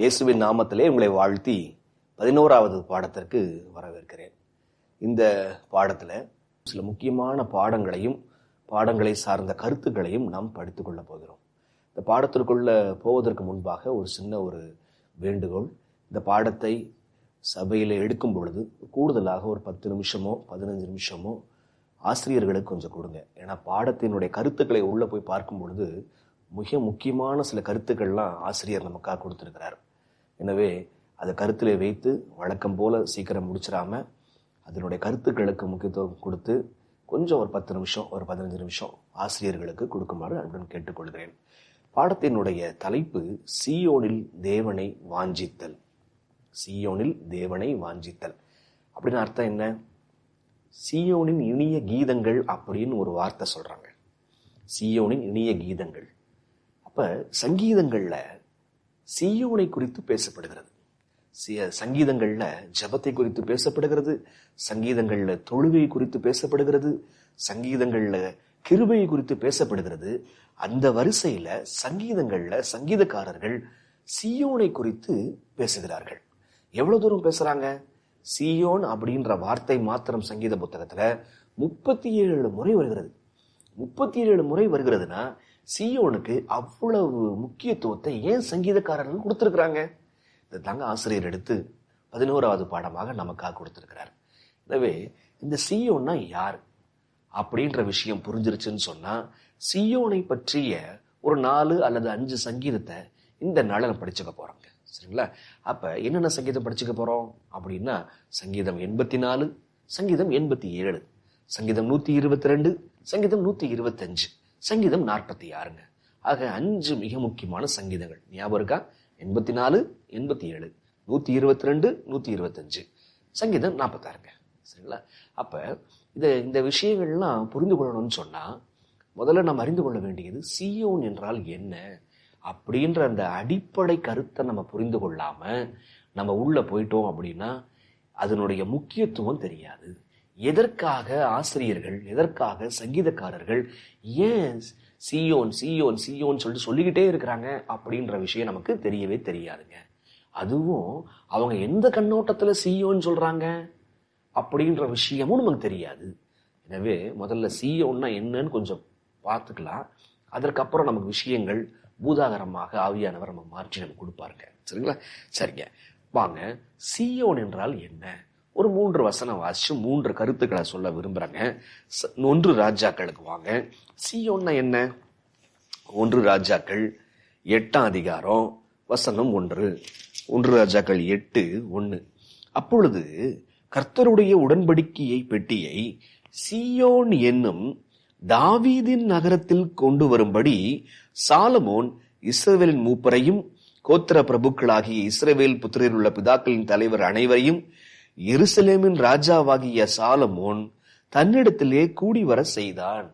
இயேசுவின் நாமத்திலே உங்களை வாழ்த்தி 11வது பாடத்திற்கு வரவேற்கிறேன். இந்த பாடத்தில் சில முக்கியமான பாடங்களை சார்ந்த கருத்துக்களையும் நாம் படித்துக் கொள்ள போகிறோம். இந்த பாடத்திற்குள்ள போவதற்கு முன்பாக ஒரு சின்ன வேண்டுகோள். இந்த பாடத்தை சபையில் எடுக்கும் பொழுது கூடுதலாக ஒரு 10 நிமிஷமோ 15 நிமிஷமோ ஆசிரியர்களுக்கு கொஞ்சம் கொடுங்க. ஏன்னா பாடத்தினுடைய கருத்துக்களை உள்ள போய் பார்க்கும் பொழுது மிக முக்கியமான சில கருத்துக்கள்லாம் ஆசிரியர் நமக்காக கொடுத்திருக்கிறார். எனவே அதை கருத்திலே வைத்து வழக்கம் போல சீக்கிரம் முடிச்சிடாம அதனுடைய கருத்துக்களுக்கு முக்கியத்துவம் கொடுத்து கொஞ்சம் ஒரு 10 நிமிஷம் ஒரு 15 நிமிஷம் ஆசிரியர்களுக்கு கொடுக்குமாறு அன்புடன் கேட்டுக்கொள்கிறேன். பாடத்தினுடைய தலைப்பு சீயோனில் தேவனை வாஞ்சித்தல். சீயோனில் தேவனை வாஞ்சித்தல் அப்படின்னு அர்த்தம் என்ன? சீயோனின் இனிய கீதங்கள் அப்படின்னு ஒரு வார்த்தை சொல்றாங்க. சீயோனின் இனிய கீதங்கள். அப்ப சங்கீதங்கள்ல சீயோனை குறித்து பேசப்படுகிறது. சங்கீதங்கள்ல ஜெபத்தை குறித்து பேசப்படுகிறது, சங்கீதங்கள்ல தொழுகை குறித்து பேசப்படுகிறது, சங்கீதங்கள்ல கிருபையை குறித்து பேசப்படுகிறது. அந்த வரிசையில சங்கீதங்கள்ல சங்கீதக்காரர்கள் சீயோனை குறித்து பேசுகிறார்கள். எவ்வளவு தூரம் பேசுறாங்க? சீயோன் அப்படின்ற வார்த்தை மாத்திரம் சங்கீத புத்தகத்துல 37 முறை வருகிறது. 37 முறை வருகிறதுனா சீயோனுக்கு அவ்வளவு முக்கியத்துவத்தை ஏன் சங்கீதக்காரர்கள் கொடுத்திருக்கிறாங்க? இதை தாங்க ஆசிரியர் எடுத்து 11வது பாடமாக நமக்காக கொடுத்திருக்கிறார். எனவே இந்த சீயோன்னா யார் அப்படின்ற விஷயம் புரிஞ்சிருச்சுன்னு சொன்னா சீயோனை பற்றிய ஒரு 4 அல்லது 5 சங்கீதத்தை இந்த நாளில் படிச்சுக்க போறாங்க. சரிங்களா? அப்ப என்னென்ன சங்கீதம் படிச்சுக்க போறோம் அப்படின்னா சங்கீதம் 84, சங்கீதம் 87, சங்கீதம் 122, சங்கீதம் 125, சங்கீதம் 46. ஆக 5 மிக முக்கியமான சங்கீதங்கள். ஞாபகம் இருக்கா? 84, 87, 122, 125, சங்கீதம் 46. சரிங்களா? அப்ப இந்த விஷயங்கள்லாம் புரிந்து கொள்ளணும்னு சொன்னா முதல்ல நாம் அறிந்து கொள்ள வேண்டியது சீயோன் என்றால் என்ன அப்படின்ற அந்த அடிப்படை கருத்தை நம்ம புரிந்து கொள்ளாம நம்ம உள்ள போயிட்டோம் அப்படின்னா அதனுடைய முக்கியத்துவம் தெரியாது. எதற்காக ஆசிரியர்கள், எதற்காக சங்கீதக்காரர்கள் ஏன் சீயோன் சீயோன் சீயோன் சொல்லிக்கிட்டே இருக்கிறாங்க அப்படின்ற விஷயம் நமக்கு தெரியவே தெரியாதுங்க. அதுவும் அவங்க எந்த கண்ணோட்டத்துல சீயோன் சொல்றாங்க அப்படின்ற விஷயமும் நமக்கு தெரியாது. எனவே முதல்ல சீயோன்னா என்னன்னு கொஞ்சம் பார்த்துக்கலாம். அதற்கப்புறம் நமக்கு விஷயங்கள் பூதாகரமாக ஆவியானவர் நம்ம மாற்றி நம்ம கொடுப்பாருங்க. சரிங்களா? சரிங்க, வாங்க சீயோன் என்றால் என்ன ஒரு 3 வசனம் வாசிச்சு 3 கருத்துக்களை சொல்ல விரும்புறாங்க. 1 ராஜாக்களுக்கு வாங்க. சீயோன்னா என்ன? 1 ராஜாக்கள் 8ஆம் அதிகாரம் வசனம் 1 ராஜாக்கள் 8:1. அப்பொழுது கர்த்தருடைய உடன்படிக்கையை பெட்டியை சீயோன் என்னும் தாவீதின் நகரத்தில் கொண்டு வரும்படி சாலமோன் இஸ்ரவேலின் மூப்பரையும் கோத்திர பிரபுக்களாகிய இஸ்ரவேல் புத்திரரில் உள்ள பிதாக்களின் தலைவர் அனைவரையும் எருசலேமின் ராஜாவாகிய சாலமோன் தன்னிடத்திலே கூடி வர செய்தான்.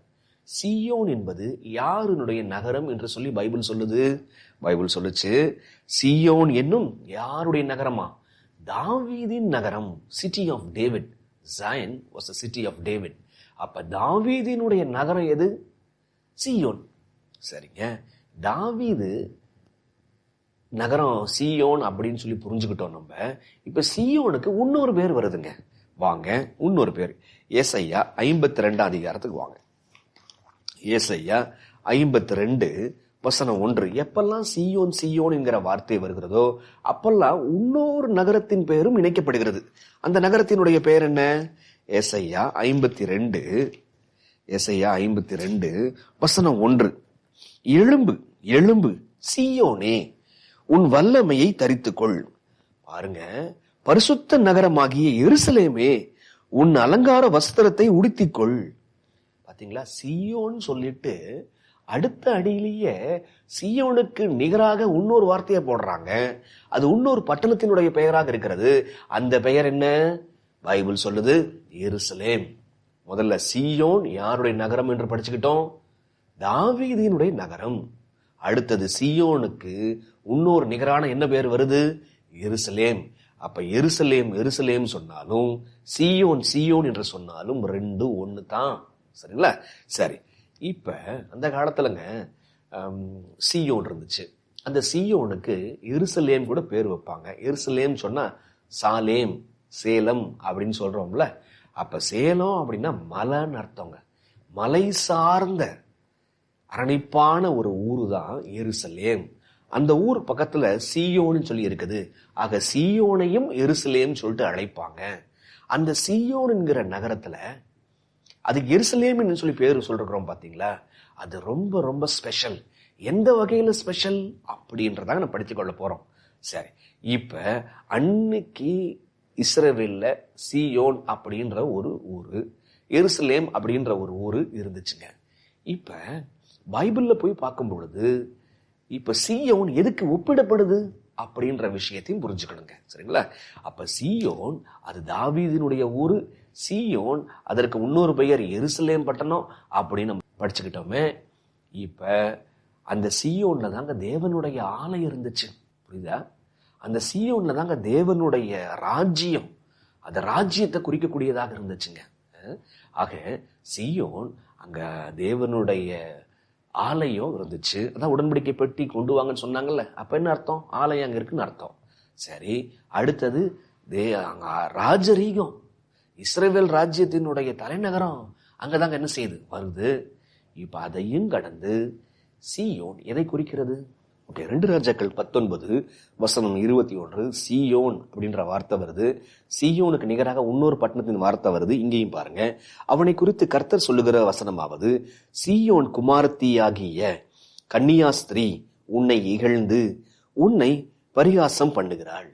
சீயோன் என்பது யாருடைய நகரம் என்று சொல்லி பைபிள் சொல்லுது. பைபிள் சொல்லுச்சு சீயோன் என்னும் யாருடைய நகரமா? தாவீதின் நகரம். City of David. Zion was a city of David. அப்ப தாவீதினுடைய நகரம் எது? சீயோன். சரிங்க, தாவீது நகரம் சீயோன் அப்படின்னு சொல்லி புரிஞ்சுக்கிட்டோம். நம்ம இப்ப சீயோனுக்கு இன்னொரு பேர் வருதுங்க. வாங்க, இன்னொரு பேர். ஏசாயா 52ஆம் அதிகாரத்துக்கு வாங்க. ஏசாயா 52 வசனம் 1. எப்பெல்லாம் சீயோன் சீயோன் என்கிற வார்த்தை வருகிறதோ அப்பெல்லாம் இன்னொரு நகரத்தின் பெயரும் இணைக்கப்படுகிறது. அந்த நகரத்தினுடைய பெயர் என்ன? ஏசாயா 52 வசனம் 1. எழும்பு எழும்பு சீயோனே, உன் வல்லமையை தரித்துக்கொள். பாருங்க, பரிசுத்த நகரமாகிய எருசலேமே, உன் அலங்கார வஸ்திரத்தை உடுத்திக்கொள். பாத்தீங்களா? சீயோன் சொல்லிட்டு அடுத்த அடியிலேயே சீயோனுக்கு நிகராக இன்னொரு வார்த்தையை போடுறாங்க. அது இன்னொரு பட்டணத்தினுடைய பெயராக இருக்கிறது. அந்த பெயர் என்ன? பைபிள் சொல்லுது எருசலேம். முதல்ல சீயோன் யாருடைய நகரம் என்று படிச்சுக்கிட்டோம்? தாவீதினுடைய நகரம். அடுத்தது சீயோனுக்கு இன்னொரு நிகரான என்ன பேர் வருது? எருசலேம். அப்ப எருசலேம் எருசலேம் சொன்னாலும் சீயோன் சீயோன் என்று சொன்னாலும் 2 ஒண்ணு தான். சரிங்களா? சரி, இப்ப அந்த காலத்துலங்க சீயோன் இருந்துச்சு. அந்த சீயோனுக்கு எருசலேம் கூட பேர் வைப்பாங்க. எருசலேம் சொன்னா சாலேம், சேலம் அப்படின்னு சொல்றோம்ல. அப்ப சேலம் அப்படின்னா மலைன்னு அர்த்தங்க. மலை சார்ந்த அரணிப்பான ஒரு ஊரு தான் எருசலேம். அந்த ஊர் பக்கத்துல சீயோன்னு சொல்லி இருக்குது. ஆக சீயோனையும் எருசலேம் சொல்லிட்டு அழைப்பாங்க. அந்த சீயோன் என்கிற நகரத்துல அது எருசலேம்னு சொல்லி பேரு சொல்றோம் பாத்தீங்களா, அது ரொம்ப ரொம்ப ஸ்பெஷல். எந்த வகையில ஸ்பெஷல் அப்படின்றதாக நம்ம படித்துக் கொள்ள போறோம். சரி, இப்ப அன்னைக்கு இஸ்ரவேல்ல சீயோன் அப்படின்ற ஒரு ஊரு, எருசலேம் அப்படின்ற ஒரு ஊரு இருந்துச்சுங்க. இப்ப பைபிள்ல போய் பார்க்கும் பொழுது இப்ப சீயோன் எதுக்கு ஒப்பிடப்படுது அப்படின்ற விஷயத்தையும் புரிஞ்சுக்கணுங்க. சரிங்களா? அப்ப சீயோன் அது தாவீதினுடைய ஊரு. சீயோன் அதற்கு இன்னொரு பெயர் எருசலேம் பட்டணம் அப்படின்னு நம்ம படிச்சுக்கிட்டோமே. இப்ப அந்த சீயோன்ல தாங்க தேவனுடைய ஆலயம் இருந்துச்சு. புரியுதா? அந்த சீயோன்ல தாங்க தேவனுடைய ராஜ்யம், அந்த ராஜ்யத்தை குறிக்கக்கூடியதாக இருந்துச்சுங்க. ஆக சீயோன் அங்க தேவனுடைய ஆலயம் இருந்துச்சு. அதான் உடன்படிக்கை பெட்டி கொண்டு வாங்கன்னு சொன்னாங்கல்ல. அப்ப என்ன அர்த்தம்? ஆலயம் அங்க இருக்குன்னு அர்த்தம். சரி, அடுத்தது அங்க ராஜரீகம், இஸ்ரவேல் ராஜ்யத்தினுடைய தலைநகரம் அங்கதாங்க என்ன செய்யுது வருது. இப்ப அதையும் கடந்து சீயோன் எதை குறிக்கிறது? ஓகே, 2 ராஜாக்கள் 19:21 சீயோன் அப்படின்ற வார்த்தை வருது. சீயோனுக்கு நிகராக இன்னொரு பட்டணத்தின் வார்த்தை வருது. இங்கேயும் பாருங்க, அவனை குறித்து கர்த்தர் சொல்லுகிற வசனமாவது, சீயோன் குமாரத்தியாகிய கன்னியாஸ்திரீ உன்னை இகழ்ந்து உன்னை பரிகாசம் பண்ணுகிறாள்.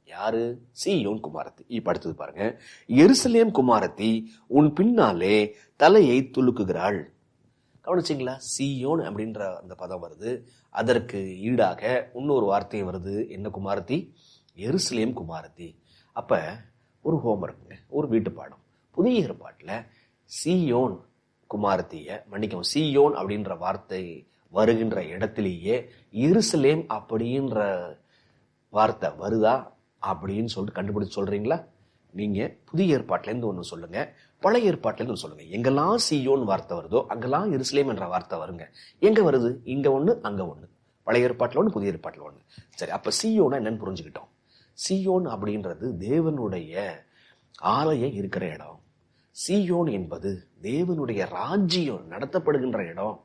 யாரு? சீயோன் குமாரத்தி. இப்ப அடுத்தது பாருங்க, எருசலேம் குமாரத்தி உன் பின்னாலே தலையை துலுக்குகிறாள். கவனிச்சிங்களா? சீயோன் அப்படின்ற அந்த பதம் வருது. அதற்கு ஈடாக இன்னொரு வார்த்தையும் வருது. என்ன குமாரத்தி? எருசலேம் குமாரத்தி. அப்ப ஒரு ஹோம்ஒர்க்குங்க, ஒரு வீட்டு பாடம். புதிய ஏற்பாட்டுல சீயோன் குமாரத்திய மன்னிக்கவும், சீயோன் அப்படின்ற வார்த்தை வருகின்ற இடத்திலேயே எருசலேம் அப்படின்ற வார்த்தை வருதா அப்படின்னு சொல்லிட்டு கண்டுபிடிச்சு சொல்றீங்களா? நீங்க புதிய ஏற்பாட்டுல இருந்து ஒண்ணு சொல்லுங்க, பழைய ஏற்பாட்டுல இருந்து சொல்லுங்க. எங்கெல்லாம் சீயோன் வார்த்தை வருதோ அங்கெல்லாம் எருசலேம் என்ற வார்த்தை வருங்க. எங்க வருது? இங்க ஒண்ணு, அங்க ஒண்ணு. பழைய ஏற்பாட்டுல ஒண்ணு, புதிய ஏற்பாட்டுல ஒண்ணு. சரி, அப்ப சீயோனா என்னன்னு புரிஞ்சுக்கிட்டோம். சீயோன் அப்படின்றது தேவனுடைய ஆலயம் இருக்கிற இடம். சீயோன் என்பது தேவனுடைய ராஜ்யம் நடத்தப்படுகின்ற இடம்.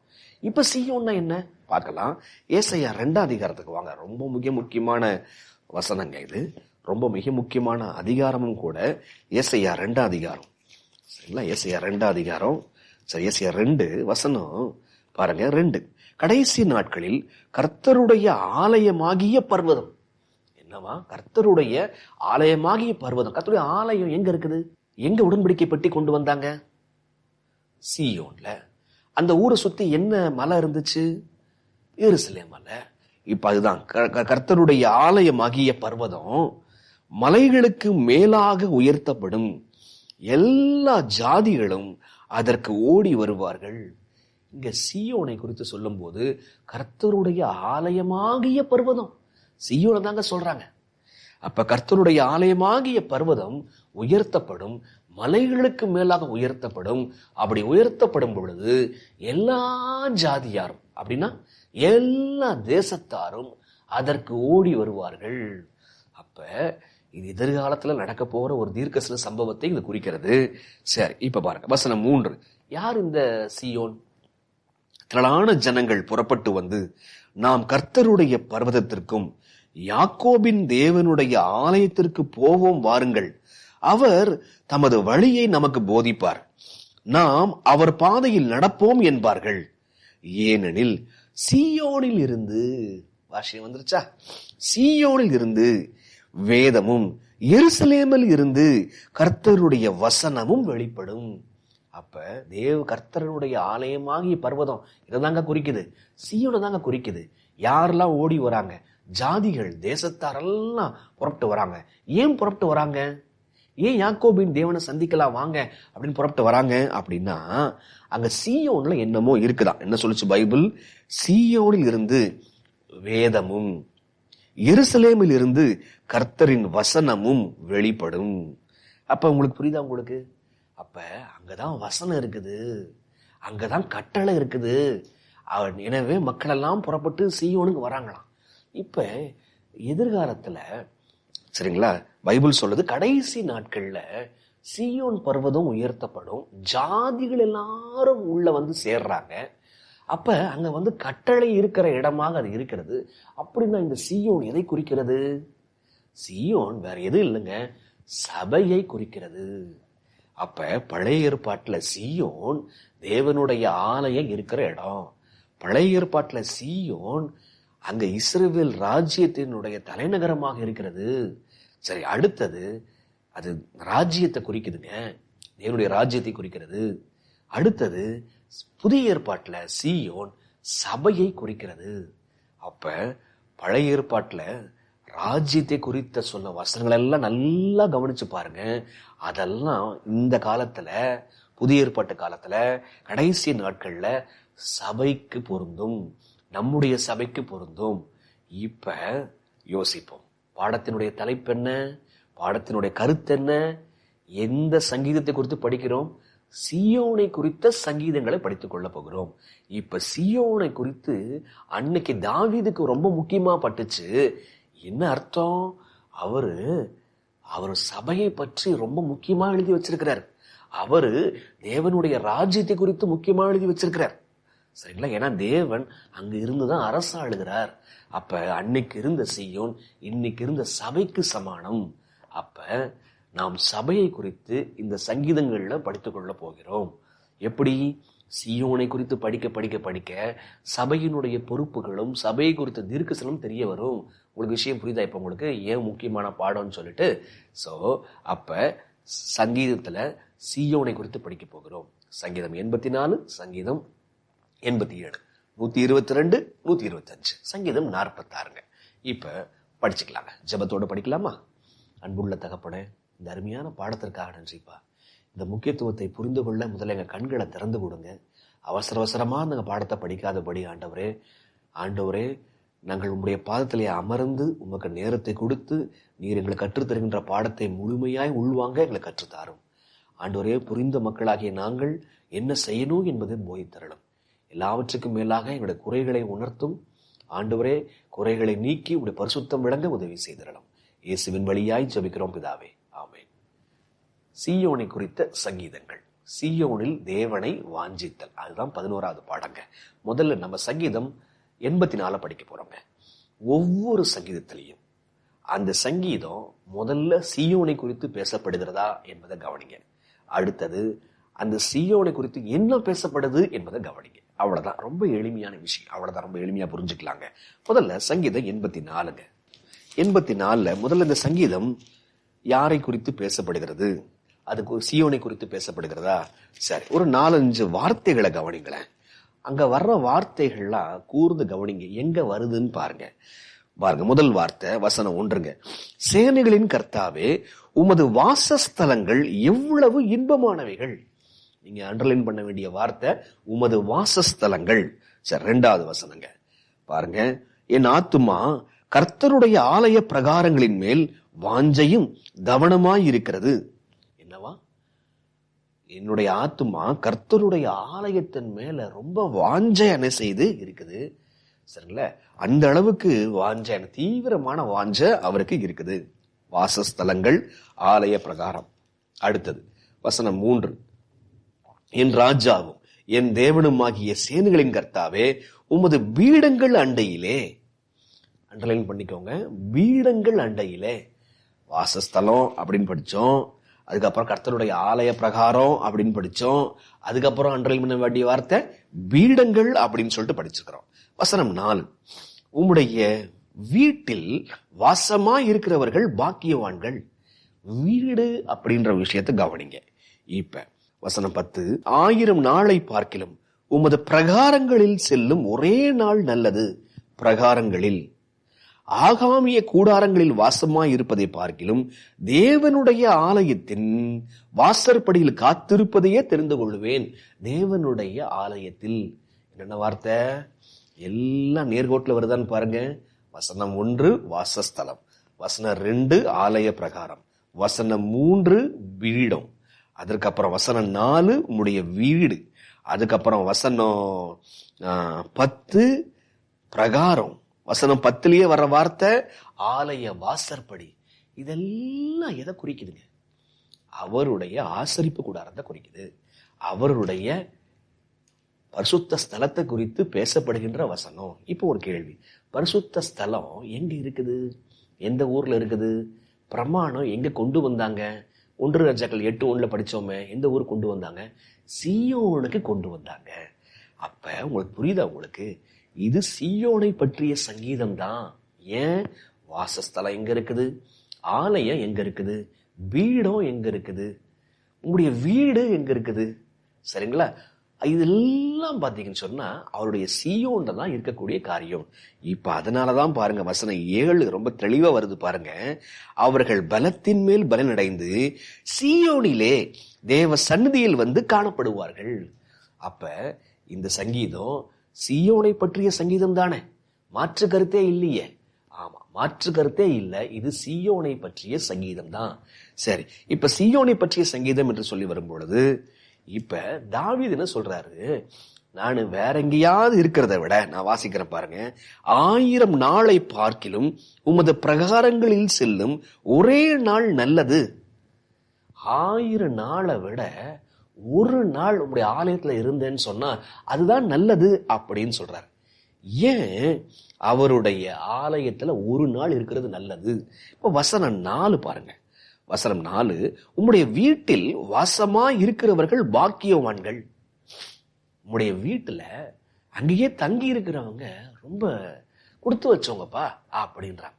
இப்ப சீயோன்னா என்ன பார்க்கலாம். ஏசாயா 2ஆம் அதிகாரத்துக்கு வாங்க. ரொம்ப முக்கியமான வசனங்க இது. ரொம்ப மிக முக்கியமான அதிகாரமும் கூட. ஏசாயா 2ஆம் அதிகாரம். சரிங்களா? ஏசாயா 2ஆம் அதிகாரம். சரி, ஏசாயா 2 வசனம் பாருங்க. 2, கடைசி நாட்களில் கர்த்தருடைய ஆலயமாகிய பர்வதம். என்னவா? கர்த்தருடைய ஆலயமாகிய பர்வதம். கர்த்தருடைய ஆலயம் எங்க இருக்குது? எங்க உடன்படிக்கை பெட்டி கொண்டு வந்தாங்க? சீயோன்ல. அந்த ஊரை சுத்தி என்ன மலை இருந்துச்சு? எருசலேம் மலை. இப்ப அதுதான் கர்த்தருடைய ஆலயமாகிய பர்வதம் மலைகளுக்கு மேலாக உயர்த்தப்படும். எல்லா ஜாதிகளும் அதற்கு ஓடி வருவார்கள். இங்க சீயோனை குறித்து சொல்லும் போது கர்த்தருடைய ஆலயமாகிய பர்வதம் சீயோனை தாங்க சொல்றாங்க. அப்ப கர்த்தருடைய ஆலயமாகிய பர்வதம் உயர்த்தப்படும், மலைகளுக்கு மேலாக உயர்த்தப்படும். அப்படி உயர்த்தப்படும் பொழுது எல்லா ஜாதியாரும், அப்படின்னா எல்லா தேசத்தாரும் அதற்கு ஓடி வருவார்கள். அப்ப இது எதிர்காலத்துல நடக்க போற ஒரு தீர்க்கதரிசன சம்பவத்தை இது குறிக்கிறது. சரி, இப்ப பாருங்க வசனம் 3. யார் இந்த சீயோன்? திரளான ஜனங்கள் புறப்பட்டு வந்து, நாம் கர்த்தருடைய பர்வதத்திற்கும் யாக்கோபின் தேவனுடைய ஆலயத்திற்கு போவோம் வாருங்கள், அவர் தமது வழியை நமக்கு போதிப்பார், நாம் அவர் பாதையில் நடப்போம் என்பார்கள். ஏனெனில் சீயோனில் இருந்து, வாசியம் வந்துருச்சா? சீயோனில் இருந்து வேதமும் எருசலேமில் இருந்து கர்த்தருடைய வசனமும் வெளிப்படும். அப்ப கர்த்தருடைய ஆலயமாகிய பர்வதம் இதைதாங்க குறிக்குது, சீயோனை தாங்க குறிக்குது. யாரெல்லாம் ஓடி வராங்க? ஜாதிகள், தேசத்தாரெல்லாம் புறப்பட்டு வராங்க. ஏன் புறப்பட்டு வராங்க? ஏன் யாக்கோபின் தேவனை சந்திக்கலாம் வாங்க அப்படின்னு புறப்பட்டு வராங்க அப்படின்னா, அங்க சீயோன்ல என்னமோ இருக்குதான். என்ன சொல்லுச்சு பைபிள்? சீயோனில் இருந்து வேதமும் எருசலேமில் இருந்து கர்த்தரின் வசனமும் வெளிப்படும். அப்ப உங்களுக்கு புரியுதா? உங்களுக்கு அப்ப அங்கதான் வசனம் இருக்குது, அங்கதான் கட்டளை இருக்குது. எனவே மக்கள் எல்லாம் புறப்பட்டு சீயோனுக்கு வராங்களாம். இப்ப எதிர்காலத்துல சரிங்களா, பைபிள் சொல்லுது கடைசி நாட்கள்ல சீயோன் பர்வதம் உயர்த்தப்படும், ஜாதிகள் எல்லாரும் உள்ள வந்து சேர்றாங்க. அப்ப அங்க கட்டளை இருக்கிற இடமாக அது இருக்கிறது. அப்படின்னா இந்த சீயோன் எதை குறிக்கிறது? சீயோன் வேற எது இல்லைங்க, சபையை குறிக்கிறது. அப்ப பழைய ஏற்பாட்டுல சீயோன் தேவனுடைய ஆலயம் இருக்கிற இடம். பழைய ஏற்பாட்டுல சீயோன் அங்க இஸ்ரவேல் ராஜ்யத்தினுடைய தலைநகரமாக இருக்கிறது. சரி, அடுத்தது அது ராஜ்யத்தை குறிக்குதுங்க, தேவனுடைய ராஜ்யத்தை குறிக்கிறது. அடுத்தது புதிய ஏற்பாட்டுல சீயோன் சபையை குறிக்கிறது. அப்ப பழைய ஏற்பாட்டுல ராஜ்யத்தை குறித்த சொன்ன வசனங்கள் எல்லாம் நல்லா கவனிச்சு பாருங்க. அதெல்லாம் இந்த காலத்துல, புதிய ஏற்பாட்டு காலத்துல, கடைசி நாட்கள்ல சபைக்கு பொருந்தும், நம்முடைய சபைக்கு பொருந்தும். இப்ப யோசிப்போம், பாடத்தினுடைய தலைப்பு என்ன, பாடத்தினுடைய கருத்து என்ன, எந்த சங்கீதத்தை குறித்து படிக்கிறோம்? சீயோனை குறித்த சங்கீதங்களை படித்துக் கொள்ள போகிறோம். இப்ப சீயோனை குறித்து அன்னைக்கு தாவீதுக்கு ரொம்ப முக்கியமா பட்டுச்சு. என்ன அர்த்தம்? அவரு சபையை பற்றி ரொம்ப முக்கியமா எழுதி வச்சிருக்கிறார். அவரு தேவனுடைய ராஜ்யத்தை குறித்து முக்கியமா எழுதி வச்சிருக்கிறார். சரிங்களா? ஏன்னா தேவன் அங்க இருந்துதான் அரசாளுகிறார். அப்ப அன்னைக்கு இருந்த சீயோன் இன்னைக்கு இருந்த சபைக்கு சமானம். அப்ப நாம் சபையை குறித்து இந்த சங்கீதங்கள்ல படித்துக் கொள்ள போகிறோம். எப்படி? சீயோனை குறித்து படிக்க படிக்க படிக்க சபையினுடைய பொறுப்புகளும் சபையை குறித்த தீர்க்கசனம் தெரிய வரும். உங்களுக்கு விஷயம் புரியுதா? இப்ப உங்களுக்கு ஏன் முக்கியமான பாடம்னு சொல்லிட்டு. சோ அப்ப சங்கீதத்துல சீயோனை குறித்து படிக்க போகிறோம். சங்கீதம் 84, சங்கீதம் 87, 122, 125, சங்கீதம் 46. இப்ப படிச்சுக்கலாங்க. ஜெபத்தோட படிக்கலாமா? அன்புள்ள தகப்பனே, இந்த அருமையான பாடத்திற்காக நன்றிப்பா. இந்த முக்கியத்துவத்தை புரிந்து கொள்ள முதல்ல எங்க கண்களை திறந்து கொடுங்க. அவசர அவசரமா அந்த பாடத்தை படிக்காதபடி ஆண்டவரே நாங்கள் உங்களுடைய பாதத்திலே அமர்ந்து உமக்கு நேரத்தை கொடுத்து நீர் எங்களுக்கு கற்றுத்தருகின்ற பாடத்தை முழுமையாய் உள்வாங்க எங்களை கற்றுத்தாரும். ஆண்டவரே, புரிந்த மக்களாகிய நாங்கள் என்ன செய்யணும் என்பதை போதித்தரணும். எல்லாவற்றுக்கும் மேலாக எங்களுடைய குறைகளை உணர்த்தும். ஆண்டவரே, குறைகளை நீக்கி உங்களுடைய பரிசுத்தம் விளங்க உதவி செய்திடலாம். இயேசுவின் வழியாய் ஜெபிக்கிறோம் பிதாவே, ஆமென். சீயோனை குறித்த சங்கீதங்கள். சீயோனில் தேவனை வாஞ்சித்தல், அதுதான் 11வது பாடங்க. முதல்ல நம்ம சங்கீதம் 84 படிக்க போறோங்க. ஒவ்வொரு சங்கீதத்திலையும் அந்த சங்கீதம் முதல்ல சீயோனை குறித்து பேசப்படுகிறதா என்பதை கவனிங்க. அடுத்தது அந்த சீயோனை குறித்து என்ன பேசப்படுது என்பதை கவனிங்க. அவ்வளவுதான், ரொம்ப எளிமையான விஷயம். அவ்வளவுதான், ரொம்ப எளிமையா புரிஞ்சுக்கலாங்க. முதல்ல சங்கீதம் 84ங்க. 84 முதல்ல இந்த சங்கீதம் யாரை குறித்து பேசப்படுகிறது? அதுக்கு சீயோனை குறித்து பேசப்படுகிறதா? சரி, ஒரு 4-5 வார்த்தைகளை கவனிங்களேன். அங்க வர்ற வார்த்தைகள்லாம் கூர்ந்து கவனிங்க, எங்க வருதுன்னு பாருங்க. முதல் வார்த்தை வசனம் 1ங்க. சேனைகளின் கர்த்தாவே, உமது வாசஸ்தலங்கள் எவ்வளவு இன்பமானவைகள். நீங்க அண்டர்லைன் பண்ண வேண்டிய வார்த்தை உமது வாசஸ்தலங்கள். சரி, 2வது வசனங்க பாருங்க. என் ஆத்துமா கர்த்தருடைய ஆலய பிரகாரங்களின் மேல் வாஞ்சையும் கவனமாய் இருக்கிறது. என்னவா? என்னுடைய ஆத்துமா கர்த்தருடைய ஆலயத்தின் மேல ரொம்ப வாஞ்சை என்ன செய்து இருக்குது. சரிங்களா? அந்த அளவுக்கு வாஞ்சை, தீவிரமான வாஞ்சை அவருக்கு இருக்குது. வாசஸ்தலங்கள், ஆலய பிரகாரம். அடுத்தது வசனம் 3. என் ராஜாவும் என் தேவனுமாகிய சேனைகளின் கர்த்தாவே, உமது பீடங்கள் அண்டையிலே. அண்டர்லைன் பண்ணிக்கோங்க, பீடங்கள் அண்டையிலே. வாசஸ்தலம் அப்படின்னு படிச்சோம், அதுக்கப்புறம் கர்த்தருடைய ஆலய பிரகாரம் அப்படின்னு படிச்சோம், அதுக்கப்புறம் அண்டர்லைன் பண்ண வேண்டிய வார்த்தை பீடங்கள் அப்படின்னு சொல்லிட்டு படிச்சிருக்கிறோம். வசனம் 4. உம்முடைய வீட்டில் வாசமா இருக்கிறவர்கள் பாக்கியவான்கள். வீடு அப்படின்ற விஷயத்தை கவனிங்க. இப்ப வசனம் 10. 1000 நாளை பார்க்கிலும் உமது பிரகாரங்களில் செல்லும் ஒரே நாள் நல்லது. பிரகாரங்களில், ஆகாமிய கூடாரங்களில் வாசமாய் இருப்பதை பார்க்கிலும் தேவனுடைய ஆலயத்தின் வாசற்படியில் காத்திருப்பதையே தெரிந்து கொள்வேன். தேவனுடைய ஆலயத்தில். என்னென்ன வார்த்தை? எல்லாம் நேர்கோட்டில் வருதான்னு பாருங்க. வசனம் 1 வாசஸ்தலம், வசனம் 2 ஆலய பிரகாரம், வசனம் 3 பீடம், அதுக்கப்புறம் வசனம் 4 உம்முடைய வீடு, அதுக்கப்புறம் வசனம் 10 பிரகாரம், வசனம் 10லயே வர்ற வார்த்தை ஆலய வாசற்படி. இதெல்லாம் எதை குறிக்குதுங்க? அவருடைய ஆசரிப்பு கூடாரத்தை குறிக்குது. அவருடைய பரிசுத்த ஸ்தலத்தை குறித்து பேசப்படுகின்ற வசனம். இப்போ ஒரு கேள்வி, பரிசுத்த ஸ்தலம் எங்க இருக்குது? எந்த ஊர்ல இருக்குது? பிரமாணம் எங்க கொண்டு வந்தாங்க? 1 ராஜாக்கள் 8:1 படிச்சோமே, எந்த ஊருக்கு கொண்டு வந்தாங்க? சீயோனுக்கு கொண்டு வந்தாங்க. அப்ப உங்களுக்கு புரியுதா? உங்களுக்கு இது சீயோனை பற்றிய சங்கீதம் தான். ஏன்? வாசஸ்தலம் எங்க இருக்குது? ஆலயம் எங்க இருக்குது? வீடம் எங்க இருக்குது? உங்களுடைய வீடு எங்க இருக்குது? சரிங்களா? இதெல்லாம் பாத்தீங்கன்னு சொன்னா அவருடைய சீயோன்ல தான் இருக்கக்கூடிய காரியம். இப்ப அதனாலதான் பாருங்க, வசனம் 7 ரொம்ப தெளிவா வருது பாருங்க. அவர்கள் பலத்தின் மேல் பலனடைந்து சீயோனிலே தேவ சந்நிதியில் வந்து காணப்படுவார்கள். அப்ப இந்த சங்கீதம் சீயோனை பற்றிய சங்கீதம் தானே, மாற்று கருத்தே இல்லையே. ஆமா, மாற்று கருத்தே இல்லை, இது சீயோனை பற்றிய சங்கீதம் தான். சரி, இப்ப சீயோனை பற்றிய சங்கீதம் என்று சொல்லி வரும் பொழுது இப்ப தாவீது என்ன சொல்றாரு? நான் வேற எங்கேயாவது இருக்கிறத விட, நான் வாசிக்கிறேன் பாருங்க, 1000 நாளை பார்க்கிலும் உமது பிரகாரங்களில் செல்லும் ஒரே நாள் நல்லது. 1000 நாளை விட ஒரு நாள் உங்களுடைய ஆலயத்துல இருந்தேன்னு சொன்னா அதுதான் நல்லது அப்படின்னு சொல்றாரு. ஏன் அவருடைய ஆலயத்துல ஒரு நாள் இருக்கிறது நல்லது? இப்ப வசனம் 4 பாருங்க. வசனம் 4, உம்முடைய வீட்டில் வாசமா இருக்கிறவர்கள் பாக்கியவான்கள். உம்முடைய வீட்டுல அங்கேயே தங்கி இருக்கிறவங்க ரொம்ப கொடுத்து வச்சவங்கப்பா அப்படின்றாங்க.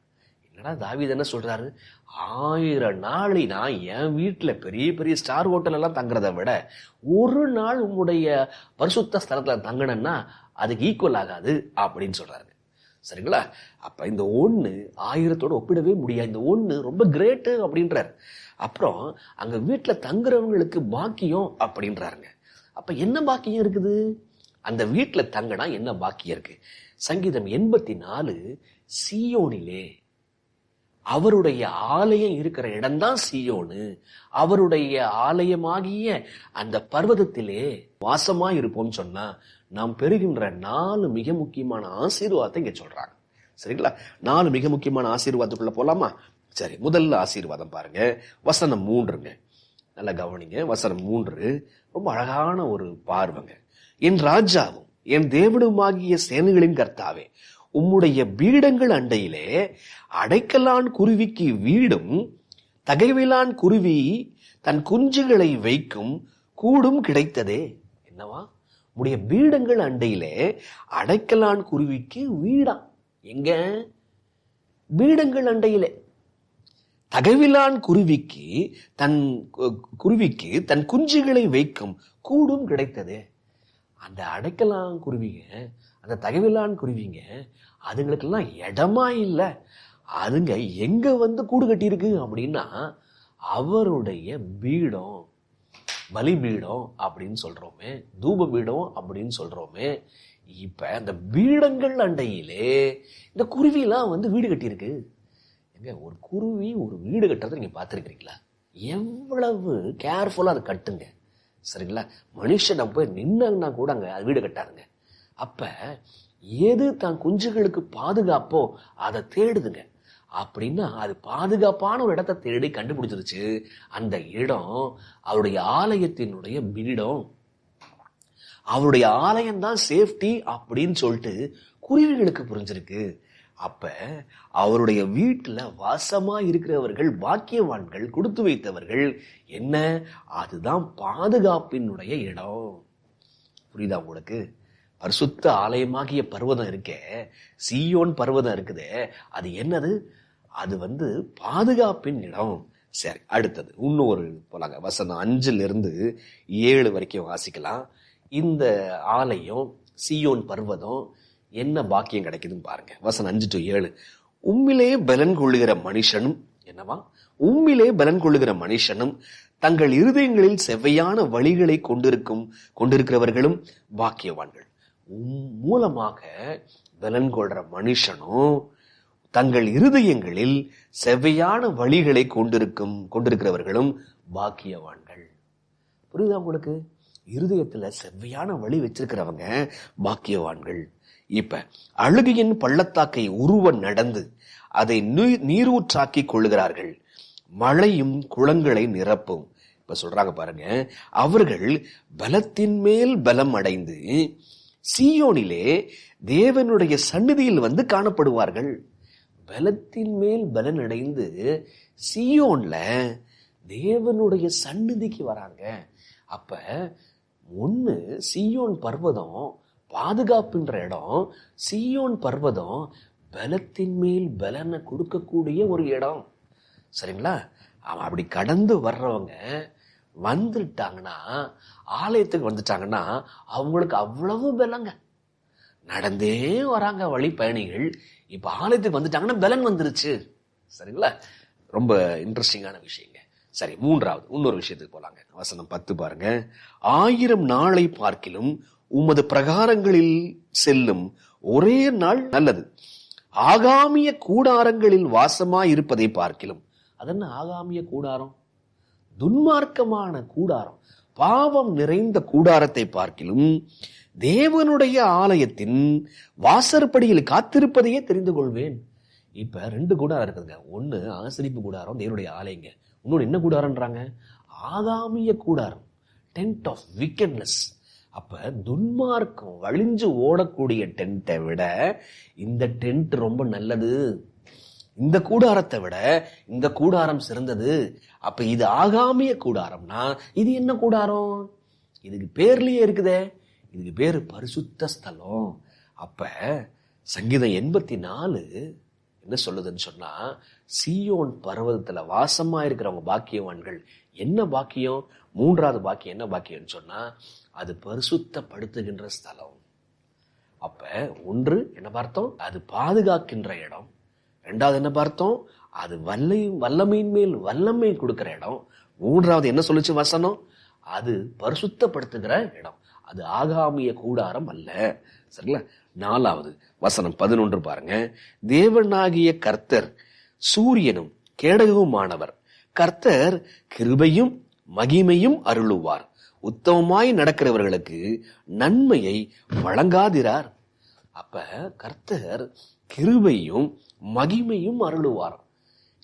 என்னடா தாவீது என்ன சொல்றாரு? 1000 நாளை நான் என் வீட்டுல பெரிய பெரிய ஸ்டார் ஹோட்டல் எல்லாம் தங்குறதை விட ஒரு நாள் உங்களுடைய பரிசுத்த ஸ்தலத்துல தங்கினேன்னா அதுக்கு ஈக்குவல் ஆகாது அப்படின்னு சொல்றாரு. சரிங்களா? அப்ப இந்த 1 1000 ஒப்பிடவே முடியாது. இந்த 1 ரொம்ப கிரேட்டு அப்படின்றாரு. அப்புறம் அங்க வீட்டுல தங்குறவங்களுக்கு பாக்கியம் அப்படின்றாருங்க. அப்ப என்ன பாக்கியம் இருக்குது? அந்த வீட்டுல தங்கினா என்ன பாக்கியம் இருக்கு? சங்கீதம் 84, சீயோனிலே, அவருடைய ஆலயம் இருக்கிற இடம்தான் சீயோனு. அவருடைய ஆலயமாகிய அந்த பர்வதத்திலே வாசமா இருப்போம் சொன்னா நாம் பெறுகின்ற 4 மிக முக்கியமான ஆசீர்வாதத்தை இங்க சொல்றாங்க. சரிங்களா? 4 மிக முக்கியமான ஆசீர்வாதத்துக்குள்ள போலாமா? சரி, முதல்ல ஆசீர்வாதம் பாருங்க, வசனம் 3ங்க. நல்லா கவனிங்க. வசனம் 3 ரொம்ப அழகான ஒரு பார்வைங்க. என் ராஜாவும் என் தேவனுமாகிய சேனைகளின் கர்த்தாவே, உம்முடைய பீடங்கள் அண்டையிலே அடைக்கலான் குருவிக்கு வீடும் தகைவிலான் குருவி தன் குஞ்சுகளை வைக்கும் கூடும் கிடைத்ததே. என்னவா? உடைய பீடங்கள் அண்டையிலே அடைக்கலான் குருவிக்கு வீடா? எங்க? பீடங்கள் அண்டையிலே. தகைவிலான் குருவிக்கு தன் குஞ்சுகளை வைக்கும் கூடும் கிடைத்ததே. அந்த அடைக்கலான் குருவிங்க, அந்த தகைவிலான் குருவிங்க, அதுங்களுக்கெல்லாம் இடமா இல்லை. அதுங்க எங்க வந்து கூடு கட்டியிருக்கு அப்படின்னா அவருடைய பீடம், பலிபீடம் அப்படின்னு சொல்றோமே, தூப பீடம் அப்படின்னு சொல்றோமே. இப்ப அந்த பீடங்கள் அண்டையிலே இந்த குருவிலாம் வந்து வீடு கட்டியிருக்கு. எங்க ஒரு குருவி ஒரு வீடு கட்டுறதை நீங்க பார்த்துருக்கிறீங்களா? எவ்வளவு கேர்ஃபுல்லா அதை கட்டுங்க. சரிங்களா? மனுஷன் போய் நின்னா கூட அங்க அது வீடு கட்டாதுங்க. அப்ப எது தான் குஞ்சுகளுக்கு பாதுகாப்போ அதை தேடுதுங்க. அப்படின்னா அது பாதுகாப்பான ஒரு இடத்தை தேடி கண்டுபிடிச்சிருச்சு. அந்த இடம் அவருடைய ஆலயத்தினுடைய பீடம், அவருடைய ஆலயம் தான் சேஃப்டி அப்படின்னு சொல்லிட்டு குருவிகளுக்கு புரிஞ்சிருக்கு. அப்ப அவருடைய வீட்டுல வாசமா இருக்கிறவர்கள் பாக்கியவான்கள், கொடுத்து வைத்தவர்கள். என்ன? அதுதான் பாதுகாப்பினுடைய இடம். புரியுதா உங்களுக்கு? பரிசுத்த ஆலயமாகிய பர்வதம் இருக்கே, சீயோன் பர்வதம் இருக்குதே, அது என்னது? அது வந்து பாதுகாப்பின் இடம். சரி, அடுத்தது இன்னொரு போலாங்க. வசனம் 5-7 வரைக்கும் வாசிக்கலாம். இந்த ஆலயம் சீயோன் பர்வதம் என்ன பாக்கியம் கிடைக்குதுன்னு பாருங்க. வசனம் 5-7, உம்மிலே பலன் கொள்ளுகிற மனுஷனும், என்னவா? உம்மிலே பலன் கொள்ளுகிற மனுஷனும் தங்கள் இருதயங்களில் செவ்வையான வழிகளை கொண்டிருக்கிறவர்களும் பாக்கியவான்கள். மூலமாக பலன் கொள்ற மனுஷனும் தங்கள் இருதயங்களில் செவ்வையான வழிகளை கொண்டிருக்கிறவர்களும் பாக்கியவான்கள். புரியுதா உங்களுக்கு? இருதயத்துல செவ்வையான வழி வச்சிருக்கிறவங்க பாக்கியவான்கள். இப்ப அழுகையின் பள்ளத்தாக்கை உருவ நடந்து அதை நீரூற்றாக்கி கொள்ளுகிறார்கள், மழையும் குளங்களை நிரப்பும். இப்ப சொல்றாங்க பாருங்க, அவர்கள் பலத்தின் மேல் பலம் அடைந்து சீயோனிலே தேவனுடைய சந்நிதியில் வந்து காணப்படுவார்கள். பலத்தின் மேல் பலன் அடைந்து சீயோன்ல தேவனுடைய சந்நிதிக்கு வராங்க. அப்ப ஒண்ணு, சீயோன் பர்வதம் பாதுகாப்புன்ற இடம். சீயோன் பர்வதம் பலத்தின் மேல் பலனை கொடுக்கக்கூடிய ஒரு இடம். சரிங்களா? அவன் அப்படி கடந்து வர்றவங்க வந்துட்டாங்கன்னா, ஆலயத்துக்கு வந்துட்டாங்கன்னா அவங்களுக்கு அவ்வளவு பலங்க. நடந்தே வராங்க வழி பயணிகள், இப்ப ஆலயத்துக்கு வந்துட்டாங்கன்னா பலன் வந்துருச்சு. சரிங்களா? ரொம்ப இன்ட்ரெஸ்டிங்கான விஷயங்க. சரி, மூன்றாவது இன்னொரு விஷயத்துக்கு போலாங்க. வசனம் 10 பாருங்க. 1000 நாளை பார்க்கிலும் உமது பிரகாரங்களில் செல்லும் ஒரே நாள் நல்லது. ஆகாமிய கூடாரங்களில் வாசமாய் இருப்பதை பார்க்கிலும். அதென்ன ஆகாமிய கூடாரம்? துன்மார்க்கமான கூடாரம், பாவம் நிறைந்த கூடாரத்தை பார்க்கிலும் தேவனுடைய ஆலயத்தின் வாசற்படியில் காத்திருப்பதையே தெரிந்து கொள்வேன். இப்ப 2 கூடாரம் இருக்குதுங்க. ஒண்ணு ஆசரிப்பு கூடாரம், தேவனுடைய ஆலயங்க. இன்னொன்னு என்ன கூடாரம்ன்றாங்க? ஆகாமிய கூடாரம், டென்ட் ஆஃப் விக்கெட்னஸ். அப்ப துன்மார்க்கம் வழிஞ்சு ஓடக்கூடிய டென்ட்டை விட இந்த டென்ட் ரொம்ப நல்லது. இந்த கூடாரத்தை விட இந்த கூடாரம் சிறந்தது. அப்ப இது ஆகாமிய கூடாரம்னா இது என்ன கூடாரம்? இதுக்கு பேர்லயே இருக்குதே, இதுக்கு பேரு பரிசுத்த ஸ்தலம். அப்ப சங்கீதம் 84 என்ன சொல்லுதுன்னு சொன்னா, சீயோன் பர்வதத்துல வாசமா இருக்கிறவங்க பாக்கியவான்கள். என்ன பாக்கியம்? மூன்றாவது பாக்கியம் என்ன பாக்கியம்னு சொன்னா, அது பரிசுத்தப்படுத்துகின்ற ஸ்தலம். அப்ப ஒன்று என்ன பார்த்தோம்? அது பாதுகாக்கின்ற இடம். ரெண்டாவது என்ன பார்த்தோம்? அது வல்லமையின் மேல் வல்லமை கொடுக்கிற இடம். மூன்றாவது என்ன சொல்லுச்சு வசனம்? அது பரிசுத்தப்படுத்துகிற இடம். அது ஆகாமிய கூடாரம் அல்ல. சரிங்களா? 4வது வசனம் 11 பாருங்க. தேவனாகிய கர்த்தர் சூரியனும் கேடகமுமானவர். கர்த்தர் கிருபையும் மகிமையும் அருளுவார். உத்தமமாய் நடக்கிறவர்களுக்கு நன்மையை வழங்காதிரார். அப்ப கர்த்தர் கிருபையும் மகிமையும் அருளுவார்.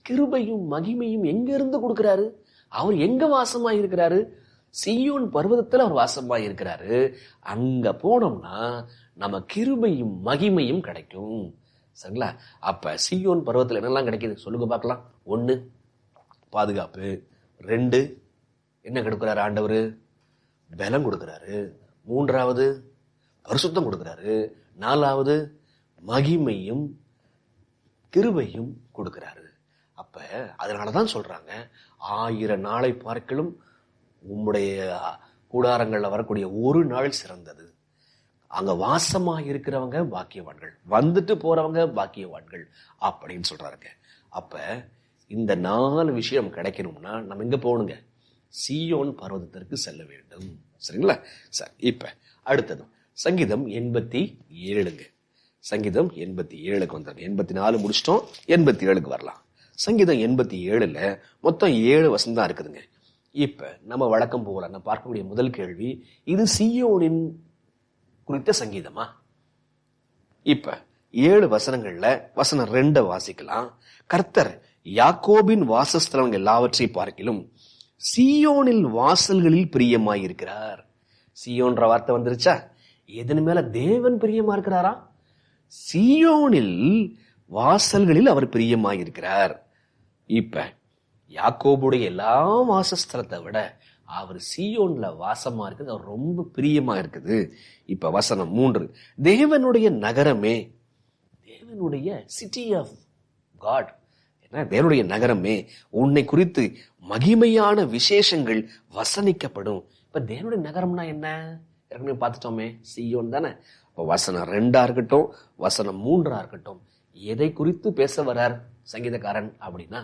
கிருபையும் மகிமையும் எங்க இருந்து கொடுக்கிறாரு? அவர் எங்க வாசமாய் இருக்கிறாரு? சீயோன் பர்வதத்துல அவர் வாசமாய் இருக்கிறாரு. அங்க போனோம்னா நம்ம கிருபையும் மகிமையும் கிடைக்கும். சரிங்களா? அப்ப சீயோன் பர்வதத்துல என்னெல்லாம் கிடைக்குது சொல்லுங்க பார்க்கலாம். 1 பாதுகாப்பு, 2 என்ன கொடுக்கிறாரு ஆண்டவர்? பலம் கொடுக்கிறாரு. 3வது பரிசுத்தம் கொடுக்கிறாரு. 4வது மகிமையும் கிருபையும் கொடுக்கிறாரு. அப்ப அதனாலதான் சொல்றாங்க, 1000 நாளை பார்க்கிலும் உம்முடைய கூடாரங்கள்ல வரக்கூடிய ஒரு நாள் சிறந்தது. அங்க வாசமா இருக்கிறவங்க பாக்கியவான்கள், வந்துட்டு போறவங்க பாக்கியவான்கள் அப்படின்னு சொல்றாருங்க. அப்ப இந்த 4 விஷயம் கிடைக்கணும்னா நம்ம எங்க போகணுங்க? சீயோன் பர்வதத்திற்கு செல்ல வேண்டும். சரிங்களா? சரி, இப்ப அடுத்தது சங்கீதம் 87ங்க. சங்கீதம் 87க்கு வந்துருங்க. 84 முடிச்சிட்டோம், 87க்கு வரலாம். சங்கீதம் 87ல மொத்தம் 7 வசனம் தான் இருக்குதுங்க. இப்ப நம்ம வழக்கம் போல நம்ம பார்க்கக்கூடிய முதல் கேள்வி, இது சீயோனின் குறித்த சங்கீதமா? இப்ப 7 வசனங்கள்ல வசனம் 2 வாசிக்கலாம். கர்த்தர் யாக்கோபின் வாசஸ்தலங்கள் எல்லாவற்றை பார்க்கிலும் சீயோனில் வாசல்களில் பிரியமாயிருக்கிறார். சீயோன்ற வார்த்தை வந்துருச்சா? எதன் மேல தேவன் பிரியமா இருக்கிறாரா? சீயோனில் வாசல்களில் அவர் பிரியமாயிருக்கிறார். இப்ப யாக்கோபுடைய எல்லா வாசஸ்தலத்தை விட அவர் சீயோன்ல வாசமா இருக்குது, அவர் ரொம்ப பிரியமா இருக்குது. இப்ப வசனம் 3, தேவனுடைய நகரமே, தேவனுடைய சிட்டி ஆஃப் காட், தேவனுடைய நகரமே, உன்னை குறித்து மகிமையான விசேஷங்கள் வசனிக்கப்படும். இப்ப தேவனுடைய நகரம்னா என்ன? ஏற்கனவே பார்த்துட்டோமே, சீயோன் தானே. இப்ப வசனம் 2 இருக்கட்டும், வசனம் 3 இருக்கட்டும், எதை குறித்து பேச வரார் சங்கீதக்காரன் அப்படின்னா,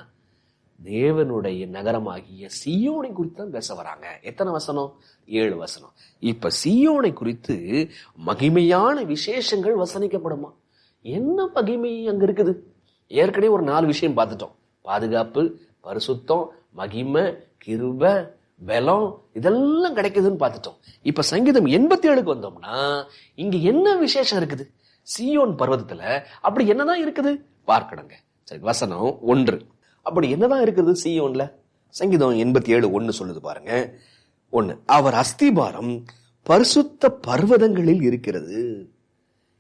தேவனுடைய நகரமாகிய சீயோனை குறித்து தான் பேச வராங்க. எத்தனை வசனம்? 7 வசனம். இப்ப சீயோனை குறித்து மகிமையான விசேஷங்கள் வசனிக்கப்படுமா? என்ன மகிமை அங்க இருக்குது? ஏற்கனவே ஒரு 4 விஷயம் பார்த்துட்டோம். பாதுகாப்பு, பரிசுத்தம், மகிமை, கிருபை, பலம், இதெல்லாம் கிடைக்குதுன்னு பார்த்துட்டோம். இப்ப சங்கீதம் 87க்கு வந்தோம்னா இங்க என்ன விசேஷம் இருக்குது? சீயோன் பர்வதத்துல அப்படி என்னதான் இருக்குது பார்க்கணுங்க. சரி, வசனம் 1. அப்படி என்னதான் இருக்குது சீயோன்ல? சங்கீதம் 87:1 சொல்லுது பாருங்க. 1, அவர் அஸ்திபாரம் பரிசுத்த பர்வதங்களில் இருக்கிறது.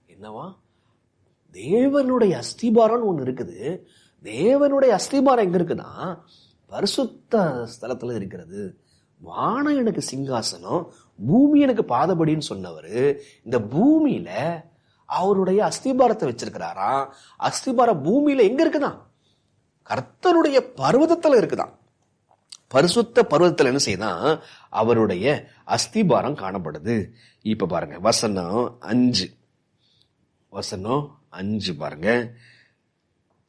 என்னவா? தேவனுடைய அஸ்திபாரம் ஒண்ணு இருக்குது. தேவனுடைய அஸ்திபாரம் எங்க இருக்குன்னா பரிசுத்த ஸ்தலத்துல இருக்கிறது. வானம் எனக்கு சிங்காசனம், பூமி எனக்கு பாதபடின்னு சொன்னவர் இந்த பூமியில அவருடைய அஸ்திபாரத்தை வச்சிருக்கிறாராம். அஸ்திபாரம் பூமியில எங்க இருக்குதான்? கர்த்தருடைய பர்வதத்துல இருக்குதான். பரிசுத்த பர்வதத்துல என்ன செய்யுதான்? அவருடைய அஸ்திபாரம் காணப்படுது. இப்ப பாருங்க வசனம் 5 பாருங்க.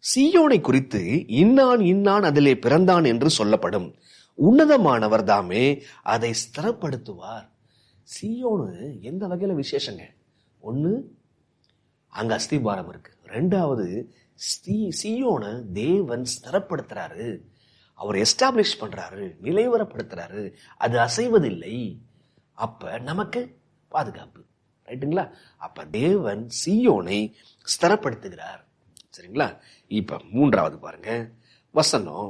சீயோனை குறித்து இன்னான் இன்னான் அதிலே பிறந்தான் என்று சொல்லப்படும். உன்னதமானவர் தாமே அதை ஸ்திரப்படுத்துவார். சீயோனு எந்த வகையில விசேஷங்க? 1, அங்க அஸ்திபாரம் இருக்கு. 2வது, சீயோனை தேவன் ஸ்திரப்படுத்துறாரு, அவர் எஸ்டாப்ளிஷ் பண்றாரு, நிலைவரப்படுத்துறாரு. அது அசைவதில்லை. அப்ப நமக்கு பாதுகாப்பு. ரைட்டுங்களா? அப்ப தேவன் சீயோனை ஸ்திரப்படுத்துகிறார். சரிங்களா? இப்ப 3வது பாருங்க, வசனம்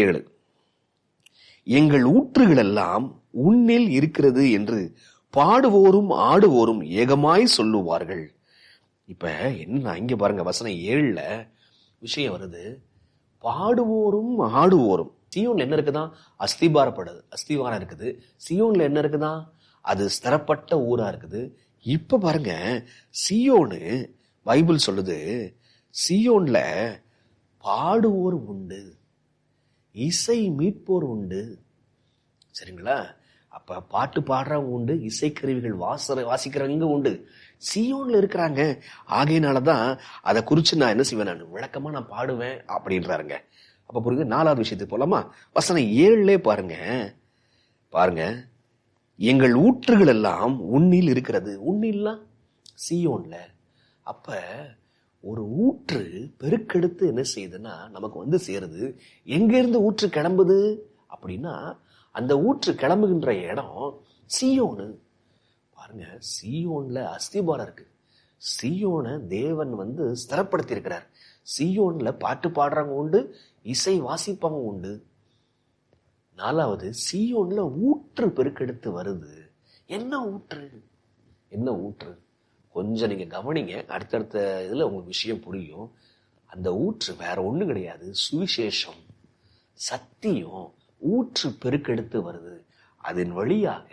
7. எங்கள் ஊற்றுகள் எல்லாம் உன்னில் இருக்கிறது என்று பாடுவோரும் ஆடுவோரும் ஏகமாய் சொல்லுவார்கள். இப்ப என்ன இங்க பாருங்க, வசனம் 7ல விஷயம் வருது. பாடுவோரும் ஆடுவோரும். சீயோன்ல என்ன இருக்குதான்? அஸ்திபாரம் இருக்குது. சீயோன்ல என்ன இருக்குதான்? அது ஸ்திரப்பட்ட ஊரா இருக்குது. இப்ப பாருங்க, சீயோனு பைபிள் சொல்லுது, சீயோன்ல பாடுவோர் உண்டு, இசை மீட்போர் உண்டு. சரிங்களா? அப்ப பாட்டு பாடுறவங்க உண்டு, இசைக்கருவிகள் வாசிக்கிறவங்க உண்டு. சீயோன்ல இருக்கிறாங்க. ஆகையினாலதான் அதை குறிச்சு நான் என்ன செய்வேன், நான் விளக்கமா நான் பாடுவேன் அப்படின்றாருங்க. அப்ப புரியுது? 4வது விஷயத்துக்கு போலாமா? வசனம் 7 பாருங்க, எங்கள் ஊற்றுகள் எல்லாம் உன்னில் இருக்கிறது. உன்னில்லாம் சீயோன்ல. அப்ப ஒரு ஊற்று பெருக்கெடுத்து என்ன செய்யுதுன்னா நமக்கு வந்து சேருது. எங்க இருந்து ஊற்று கிளம்புது அப்படின்னா அந்த ஊற்று கிளம்புகின்ற இடம் சீயோனு. பாருங்க, சீயோன்ல அஸ்திபாரம் இருக்கு. சீயோனை தேவன் வந்து ஸ்திரப்படுத்தி இருக்கிறார். சீயோன்ல பாட்டு பாடுறவங்க உண்டு, இசை வாசிப்பவங்க உண்டு. 4வது, சீயோன்ல ஊற்று பெருக்கெடுத்து வருது. என்ன ஊற்று? கொஞ்சம் நீங்க கவனிங்க, அடுத்தடுத்த இதுல உங்களுக்கு விஷயம் புரியும். அந்த ஊற்று வேற ஒண்ணு கிடையாது, சுவிசேஷம், சத்தியம். ஊற்று பெருக்கெடுத்து வருது. அதன் வழியாக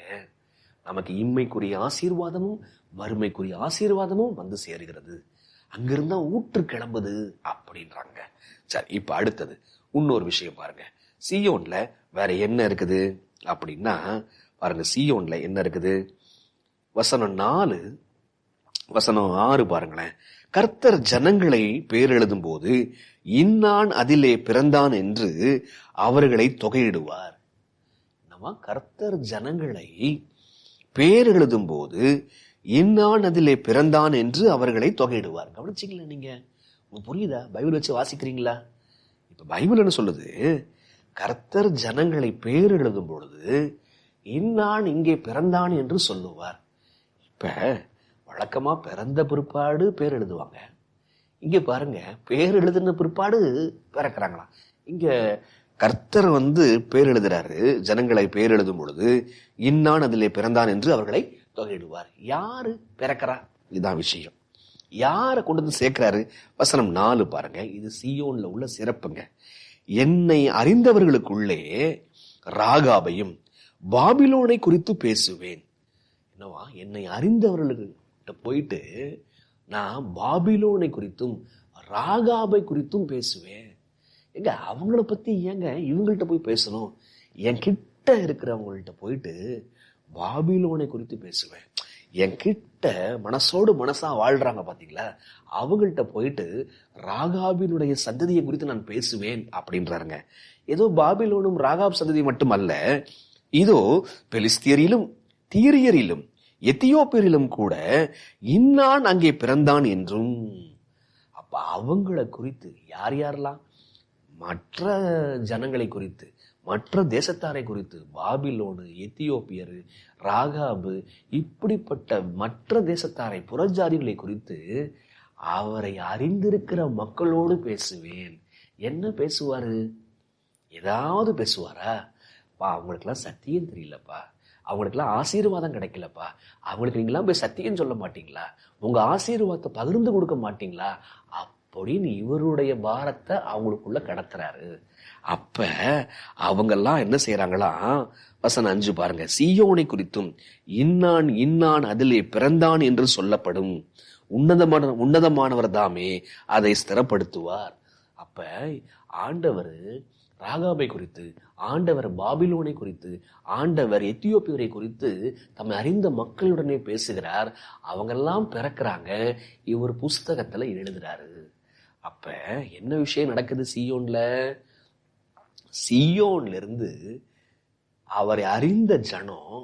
நமக்கு இம்மைக்குரிய ஆசீர்வாதமும் வறுமைக்குரிய ஆசீர்வாதமும் வந்து சேருகிறது. அங்கிருந்தா ஊற்று கிளம்புது அப்படின்றாங்க. சரி, இப்ப அடுத்தது இன்னொரு விஷயம் பாருங்க. சீயோன்ல வேற என்ன இருக்குது அப்படின்னா பாருங்க, சீயோன்ல என்ன இருக்குது? வசனம் 4, வசனம் 6 பாருங்களேன். கர்த்தர் ஜனங்களை பேரெழுதும் போது இன்னான் அதிலே பிறந்தான் என்று அவர்களை தொகையிடுவார். நம்ம கர்த்தர் ஜனங்களை பேரெழுதும் போது இன்னான் அதிலே பிறந்தான் என்று அவர்களை தொகையிடுவார். கவனிச்சிங்களா? நீங்க உங்களுக்கு புரியுதா? பைபிள் வச்சு வாசிக்கிறீங்களா? இப்ப பைபிள் என்ன சொல்லுது? கர்த்தர் ஜனங்களை பேர் எழுதும் பொழுது இன்னான் இங்கே பிறந்தான் என்று சொல்லுவார். இப்ப வழக்கமா பிறந்த பிற்பாடு பேர் எழுதுவாங்க. இங்க பாருங்க, பேர் எழுதின பிற்பாடு பிறக்கிறாங்களாம். இங்க கர்த்தர் வந்து பேர் எழுதுறாரு. ஜனங்களை பேர் எழுதும் பொழுது இன்னான் அதிலே பிறந்தான் என்று அவர்களை தொகையிடுவார். யாரு பிறக்கிறா? இதுதான் விஷயம். யாரை கொண்டு வந்து சேர்க்கிறாரு? வசனம் 4 பாருங்க. இது சீயோன்ல உள்ள சிறப்புங்க. என்னை அறிந்தவர்களுக்குள்ளே ராகாபையும் பாபிலோனை குறித்து பேசுவேன். என்னவா? என்னை அறிந்தவர்களுக்கு போயிட்டு நான் பாபிலோனை குறித்தும் ராகாபை குறித்தும் பேசுவேன். எங்க அவங்கள பத்தி ஏங்க இவங்கள்ட்ட போய் பேசணும்? என் கிட்ட இருக்கிறவங்கள்ட்ட போயிட்டு பாபிலோனை குறித்து பேசுவேன். என் கிட்ட மனசோடு மனசா வாழ்றாங்க பாத்தீங்களா, அவங்கள்ட்ட போயிட்டு ராகாபினுடைய சந்ததியை குறித்து நான் பேசுவேன் அப்படின்றாருங்க. ஏதோ பாபிலோனும் ராகாப் சந்ததி மட்டுமல்ல, இதோ பெலிஸ்தியரிலும் தீரியரிலும் எத்தியோப்பியரிலும் கூட இன்னான் அங்கே பிறந்தான் என்றும். அப்ப அவங்கள குறித்து யார் யாரெல்லாம்? மற்ற ஜனங்களை குறித்து, மற்ற தேசத்தாரை குறித்து, பாபிலோனு, எத்தியோப்பியரு, ராகாபு, இப்படிப்பட்ட மற்ற தேசத்தாரை, புறஜாதிகளை குறித்து அவரை அறிந்திருக்கிற மக்களோடு பேசுவேன். என்ன பேசுவாரு? ஏதாவது பேசுவாரா? அவங்களுக்கெல்லாம் சத்தியம் தெரியலப்பா, அவங்களுக்கெல்லாம் ஆசீர்வாதம் கிடைக்கலப்பா, அவங்களுக்கு நீங்களாம் போய் சத்தியம் சொல்ல மாட்டீங்களா, உங்க ஆசீர்வாதத்தை பகிர்ந்து கொடுக்க மாட்டீங்களா அப்படின்னு இவருடைய பாரத்தை அவங்களுக்குள்ள கடத்துறாரு. அப்ப அவங்கெல்லாம் என்ன செய்யறாங்களா? வசனம் 5 பாருங்க. சீயோனை குறித்தும் இன்னான் இன்னான் அதிலே பிறந்தான் என்று சொல்லப்படும் உன்னதமானவர் தாமே அதை ஸ்திரப்படுத்துவார். அப்ப ஆண்டவர் ராகாபை குறித்து, ஆண்டவர் பாபிலோனை குறித்து, ஆண்டவர் எத்தியோப்பியரை குறித்து தம்மை அறிந்த மக்களுடனே பேசுகிறார். அவங்கெல்லாம் பிறக்கிறாங்க, இவர் புஸ்தகத்துல எழுதுறாரு. அப்ப என்ன விஷயம் நடக்குது சீயோன்ல? சீயோன்ல இருந்து அவரை அறிந்த ஜனம்,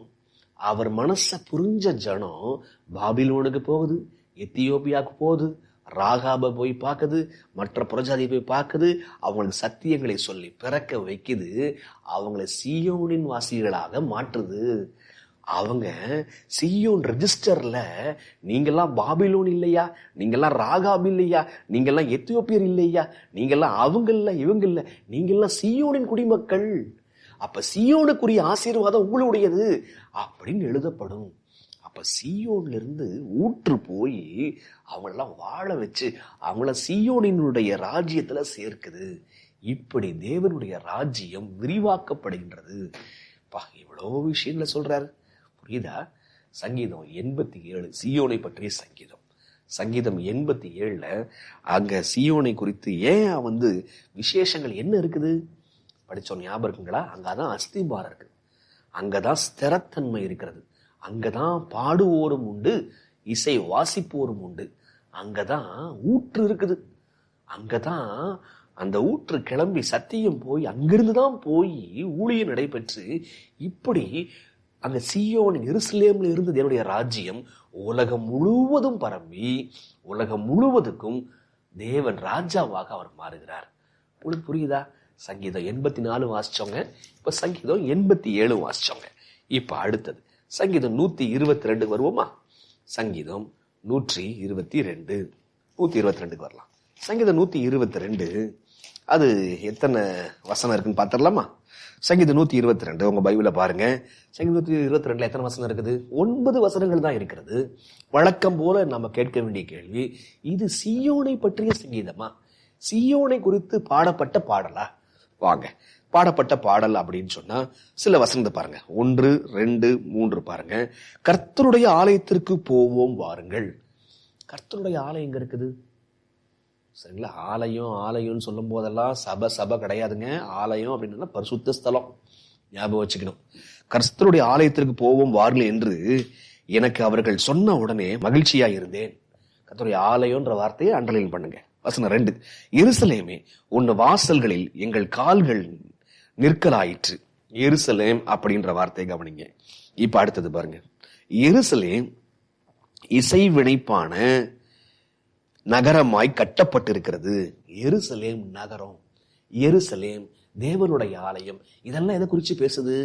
அவர் மனச புரிஞ்ச ஜனம் பாபிலோனுக்கு போகுது, எத்தியோப்பியாவுக்கு போகுது, ராகாப போய் பார்க்குது, மற்ற புறஜாதியை போய் பார்க்குது, அவங்களுக்கு சத்தியங்களை சொல்லி பிறக்க வைக்குது, அவங்களை சீயோனின் வாசிகளாக மாற்றுது. அவங்க சீயோன் ரெஜிஸ்டர்ல நீங்கெல்லாம் பாபிலோன் இல்லையா, நீங்கெல்லாம் ராகாப் இல்லையா, நீங்கெல்லாம் எத்தியோப்பியர் இல்லையா, நீங்கெல்லாம் அவங்க இல்ல இவங்க இல்ல, நீங்கெல்லாம் சீயோனின் குடிமக்கள், அப்ப சீயோனுக்குரிய ஆசீர்வாதம் உங்களுடையது அப்படின்னு எழுதப்படும். அப்ப சீயோன்ல இருந்து ஊற்று போய் அவங்களெல்லாம் வாழ வச்சு அவங்கள சீயோனினுடைய ராஜ்யத்துல சேர்க்குது. இப்படி தேவனுடைய ராஜ்யம் விரிவாக்கப்படுகின்றது. இவ்வளோ விஷயங்களை சொல்றாரு, புரியுதா? சங்கீதம் 87 சீயோனை பற்றிய சங்கீதம். சங்கீதம் 87 அங்க சீயோனை குறித்து ஏன் விசேஷங்கள் என்ன இருக்குது படிச்சோம், ஞாபகம் இருக்குங்களா? அங்கதான் அஸ்திபாரம் இருக்கு, அங்கதான் ஸ்திரத்தன்மை இருக்கிறது, அங்கதான் பாடுவோரும் உண்டு, இசை வாசிப்போரும் உண்டு, அங்கதான் ஊற்று இருக்குது, அங்கதான் அந்த ஊற்று கிளம்பி சத்தியம் போய் அங்கிருந்துதான் போய் ஊழியம் நடைபெற்று இப்படி அங்க சீயோன் எருசலேம்ல இருந்தது என்னுடைய ராஜ்யம் உலகம் முழுவதும் பரம்பி உலகம் முழுவதுக்கும் தேவன் ராஜாவாக அவர் மாறுகிறார். உங்களுக்கு புரியுதா? சங்கீதம் 84 வாசிச்சோங்க, இப்ப சங்கீதம் 87 வாசிச்சோங்க. இப்ப அடுத்தது சங்கீதம் 122 வருவோமா? சங்கீதம் 122 122 வரலாம். சங்கீதம் 122 அது எத்தனை வசனம் இருக்குன்னு பார்த்துடலாமா? சங்கீதம் 122 உங்க பைபிள பாருங்க. சங்கீதம் 122 எத்தனை வசனம் இருக்குது? 9 வசனங்கள் தான் இருக்கிறது. வழக்கம் போல நம்ம கேட்க வேண்டிய கேள்வி, இது சீயோனை பற்றிய சங்கீதமா, சீயோனை குறித்து பாடப்பட்ட பாடலா? வாங்க, பாடப்பட்ட பாடல் அப்படின்னு சொன்னா சில வசனத்தை பாருங்க. 1, 2, 3 பாருங்க. கர்த்தருடைய ஆலயத்திற்கு போவோம் வாருங்கள். கர்த்தருடைய ஆலயம் எங்க இருக்குது? சரிங்களா? ஆலயம்னு சொல்லும் போதெல்லாம் சபை கிடையாதுங்க. ஆலயம் அப்படின்னா பரிசுத்த ஸ்தலம், ஞாபகம் வச்சுக்கணும். கர்த்தருடைய ஆலயத்திற்கு போவோம் வாருங்கள் என்று எனக்கு அவர்கள் சொன்ன உடனே மகிழ்ச்சியா இருந்தேன். கர்த்தருடைய ஆலயம்ன்ற வார்த்தையை அண்டர்லைன் பண்ணுங்க. வசனம் 2, எருசலேமே உன் வாசல்களில் எங்கள் கால்கள் நிற்கலாயிற்று. எருசலேம் அப்படின்ற வார்த்தையை கவனிங்க. இப்ப அடுத்தது பாருங்க. எருசலேம் இசைவினைப்பான நகரமாய் கட்டப்பட்டிருக்கிறது. எருசலேம் நகரம், எருசலேம் தேவனுடைய ஆலயம், இதெல்லாம் எதை குறிச்சு பேசுது?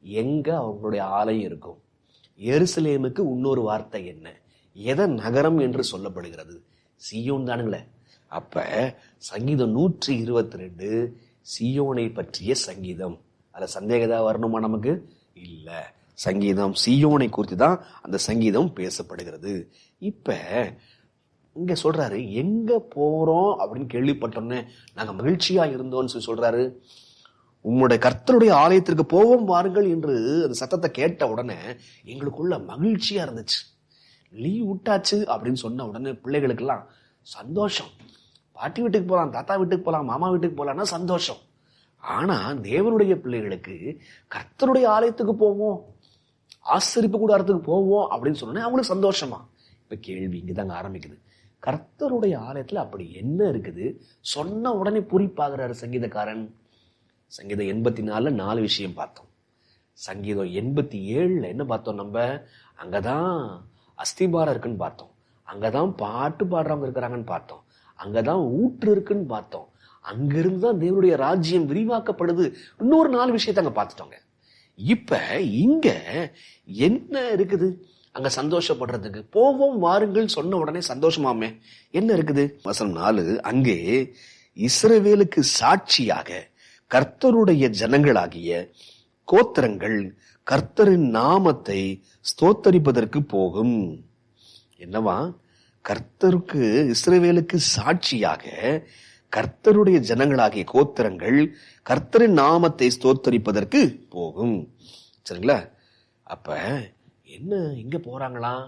எங்க அவங்களுடைய ஆலயம் இருக்கும்? எருசலேமுக்கு இன்னொரு வார்த்தை என்ன? எதை நகரம் என்று சொல்லப்படுகிறது? சீயோன் தானுங்களே. அப்ப சங்கீதம் 122 சீயோனை பற்றிய சங்கீதம். அதுல சந்தேகதா வரணுமா நமக்கு? இல்ல, சங்கீதம் சீயோனை குறித்து தான் அந்த சங்கீதம் பேசப்படுகிறது. இப்ப இங்க சொல்றாரு, எங்க போறோம் அப்படின்னு கேள்விப்பட்டோன்னு நாங்க மகிழ்ச்சியா இருந்தோம்னு சொல்றாரு. உம்முடைய கர்த்தருடைய ஆலயத்திற்கு போவோம் வாருங்கள் என்று அந்த சத்தத்தை கேட்ட உடனே எங்களுக்குள்ள மகிழ்ச்சியா இருந்துச்சு. லீவ் விட்டாச்சு அப்படின்னு சொன்ன உடனே பிள்ளைகளுக்கெல்லாம் சந்தோஷம். பாட்டி வீட்டுக்கு போலாம், தாத்தா வீட்டுக்கு போலாம், மாமா வீட்டுக்கு போலாம்னா சந்தோஷம். ஆனா தேவனுடைய பிள்ளைகளுக்கு கர்த்தருடைய ஆலயத்துக்கு போவோம், ஆசரிப்பு கூடாரத்துக்கு போவோம் அப்படின்னு சொன்னோன்னே அவங்களுக்கு சந்தோஷமா. இப்ப கேள்வி இங்கதாங்க ஆரம்பிக்குது. கர்த்தருடைய ஆலயத்துல அப்படி என்ன இருக்குது? சொன்ன உடனே பூரிப்பாகிறாரு சங்கீதக்காரன். சங்கீதம் 84 4 விஷயம் பார்த்தோம். சங்கீதம் 87 என்ன பார்த்தோம்? நம்ம அங்கதான் அஸ்திபாரம் இருக்குன்னு பார்த்தோம், அங்கதான் பாட்டு பாடுறவங்க இருக்கிறாங்கன்னு பார்த்தோம், அங்கதான் ஊற்று இருக்குன்னு பார்த்தோம், அங்கிருந்து தான் தேவனுடைய ராஜ்யம் விரிவாக்கப்படுது. இன்னொரு 4 விஷயத்த அங்க பார்த்துட்டோங்க. இப்ப இங்க என்ன இருக்குது அங்க சந்தோஷப்படுறதுக்கு? போவோம் வாருங்கள் சொன்ன உடனே சந்தோஷமாமே என்ன இருக்குது? வசனம் 4, அங்கே இஸ்ரவேலுக்கு சாட்சியாக கர்த்தருடைய ஜனங்களாகிய கோத்திரங்கள் கர்த்தரின் நாமத்தை ஸ்தோத்தரிப்பதற்கு போகும். என்னவா? கர்த்தருக்கு, இஸ்ரவேலுக்கு சாட்சியாக கர்த்தருடைய ஜனங்களாகிய கோத்திரங்கள் கர்த்தரின் நாமத்தை ஸ்தோத்தரிப்பதற்கு போகும். சரிங்களா? அப்ப என்ன எங்க போறாங்களாம்?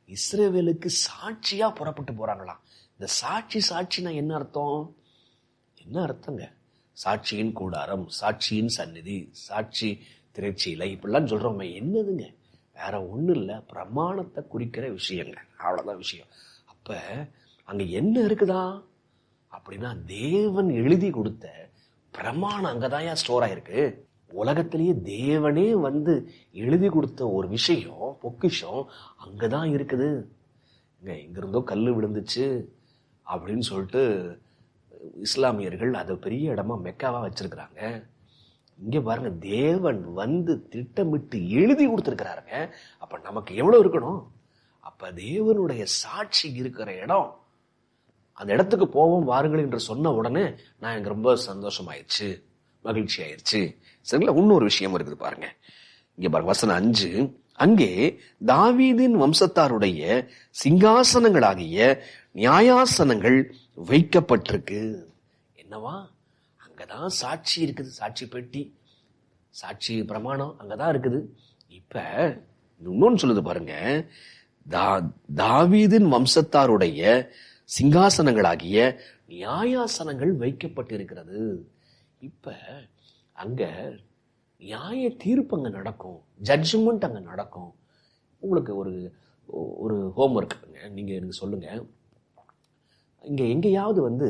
இஸ்ரவேலுக்கு சாட்சியா புறப்பட்டு போறாங்களாம். இந்த சாட்சினா என்ன அர்த்தம்? என்ன அர்த்தங்க? சாட்சியின் கூடாரம், சாட்சியின் சந்நிதி, சாட்சி திரைச்சீலை, இப்படிலாம் சொல்றோமே, என்னதுங்க? வேற ஒண்ணும் இல்ல, பிரமாணத்தை குறிக்கிற விஷயங்க. அவ்வளவுதான் விஷயம். அப்ப அங்க என்ன இருக்குதா அப்படின்னா, தேவன் எழுதி கொடுத்த பிரமாணம் அங்கதான் ஸ்டோர் ஆயிருக்கு. உலகத்திலேயே தேவனே எழுதி கொடுத்த ஒரு விஷயம், பொக்கிஷம் அங்கதான் இருக்குது. எங்க இருந்தோ கல்லு விழுந்துச்சு அப்படின்னு சொல்லிட்டு இஸ்லாமியர்கள் அதை பெரிய இடமா மெக்காவா வச்சிருக்கிறாங்க. இங்க பாருங்க, தேவன் திட்டமிட்டு எழுதி கொடுத்திருக்கிறாருங்க. அப்ப நமக்கு எவ்வளவு இருக்கணும்? அப்ப தேவனுடைய சாட்சி இருக்கிற இடம், அந்த இடத்துக்கு போவோம் வாருங்கள் என்று சொன்ன உடனே நான் எனக்கு ரொம்ப சந்தோஷமாயிருச்சு, மகிழ்ச்சி ஆயிடுச்சு. சரிங்களா? இன்னொரு விஷயம் இருக்குது பாருங்க. இங்க பாருங்க, வசனம் 5, அங்கே தாவீதின் வம்சத்தாருடைய சிங்காசனங்களாகிய நியாயாசனங்கள் வைக்கப்பட்டிருக்கு. என்னவா? அங்கதான் சாட்சி இருக்குது, சாட்சி பெட்டி, சாட்சி பிரமாணம் அங்கதான் இருக்குது. இப்ப இன்னொன்னு சொல்லுது பாருங்க, தாவீதின் வம்சத்தாருடைய சிங்காசனங்களாகிய நியாயாசனங்கள் வைக்கப்பட்டிருக்கிறது. இப்ப அங்க நியாய தீர்ப்பு அங்க நடக்கும், ஜட்ஜ்மெண்ட் அங்க நடக்கும். உங்களுக்கு ஒரு ஹோம்ஒர்க் நீங்க எனக்கு சொல்லுங்க. இங்க எங்கேயாவது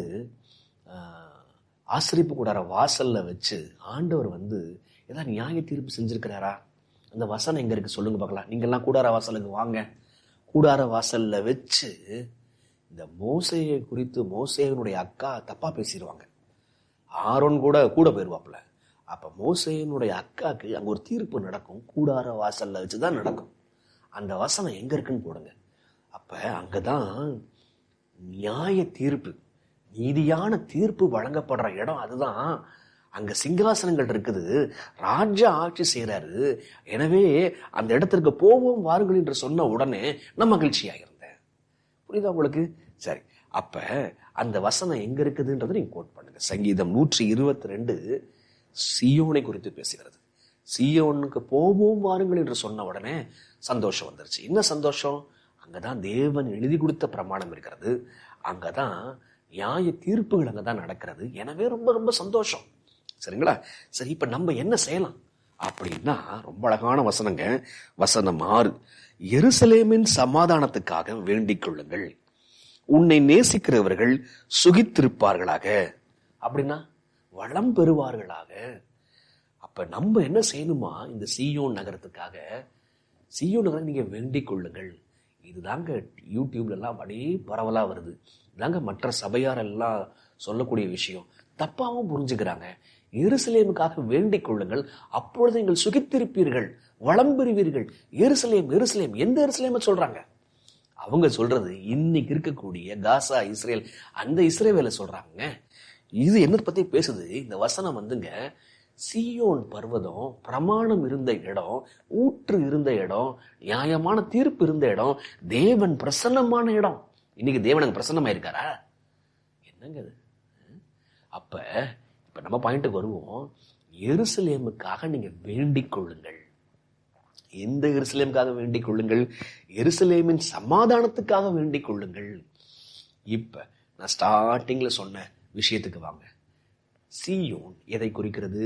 ஆசரிப்பு கூடார வாசல்ல வச்சு ஆண்டவர் ஏதாவது நியாய தீர்ப்பு செஞ்சிருக்கிறாரா? அந்த வசனம் எங்க இருக்கு சொல்லுங்க பார்க்கலாம். நீங்க எல்லாம் கூடார வாசலுக்கு வாங்க. கூடார வாசல்ல வச்சு இந்த மோசேயை குறித்து மோசேயினுடைய அக்கா தப்பா பேசிடுவாங்க. ஆரோன் கூட போயிருவாப்புல. அப்ப மோசேயினுடைய அக்காக்கு அங்க ஒரு தீர்ப்பு நடக்கும், கூடார வாசல்ல வச்சுதான் நடக்கும். அந்த வசனம் எங்க இருக்குன்னு போடுங்க. அப்ப அங்கதான் நியாய தீர்ப்பு, நீதியான தீர்ப்பு வழங்கப்படுற இடம். அதுதான் அங்க சிங்காசனங்கள் இருக்குது, ராஜா ஆட்சி செய்யறாரு. எனவே அந்த இடத்திற்கு போவோம் வாருங்கள் என்று சொன்ன உடனே நான் மகிழ்ச்சியாக இருந்தேன். புரியுதா உங்களுக்கு? சரி, அப்ப அந்த வசனம் எங்க இருக்குதுன்றதை நீங்க கோட் பண்ணுங்க. சங்கீதம் 122 சீயோனை குறித்து பேசுகிறது. சீயோனுக்கு போவோம் வாருங்கள் என்று சொன்ன உடனே சந்தோஷம் வந்துருச்சு. என்ன சந்தோஷம்? அங்கதான் தேவன் எழுதி கொடுத்த பிரமாணம் இருக்கிறது, அங்கதான் நியாய தீர்ப்புகள் அங்கதான் நடக்கிறது. எனவே ரொம்ப ரொம்ப சந்தோஷம். சரிங்களா? சரி, இப்ப நம்ம என்ன செய்யலாம் அப்படின்னா, ரொம்ப அழகான வசனங்க. வசனம் 6, எருசலேமின் சமாதானத்துக்காக வேண்டிக் கொள்ளுங்கள், உன்னை நேசிக்கிறவர்கள் சுகித்திருப்பார்களாக. அப்படின்னா வளம் பெறுவார்களாக. அப்ப நம்ம என்ன செய்யணுமா? இந்த சீயோன் நகரத்துக்காக, சீயோன் நகரம் நீங்க வேண்டிக் கொள்ளுங்கள். இதுதாங்க யூடியூப்ல எல்லாம் அப்படியே பரவலா வருது. இதாங்க மற்ற சபையார் எல்லாம் சொல்லக்கூடிய விஷயம். தப்பாவும் புரிஞ்சுக்கிறாங்க. எருசலேமுக்காக வேண்டிக் கொள்ளுங்கள், அப்பொழுது நீங்கள் சுகித்திருப்பீர்கள், வளம் பெறுவீர்கள். எருசலேம் எருசலேம், எந்த எருசலேமை சொல்றாங்க? அவங்க சொல்றது இன்னைக்கு இருக்கக்கூடிய காசா, இஸ்ரேல், அந்த இஸ்ரேவேலை சொல்றாங்க. இது என்ன பத்தி பேசுது? இந்த வசனம் சீயோன் பர்வதம், பிரமாணம் இருந்த இடம், ஊற்று இருந்த இடம், நியாயமான தீர்ப்பு இருந்த இடம், தேவன் பிரசன்னமான இடம். இன்னைக்கு தேவன் பிரசன்னமா இருக்காரா? என்னங்க இது? அப்ப இப்ப நம்ம பாயிண்ட்டுக்கு வருவோம். எருசலேமுக்காக நீங்க வேண்டிக் கொள்ளுங்கள். எந்த எருசலேமுக்காக வேண்டிக் கொள்ளுங்கள்? எருசலேமின் சமாதானத்துக்காக வேண்டிக் கொள்ளுங்கள். இப்ப நான் ஸ்டார்டிங்ல சொன்ன விஷயத்துக்கு வாங்க. சீயோன் எதை குறிக்கிறது?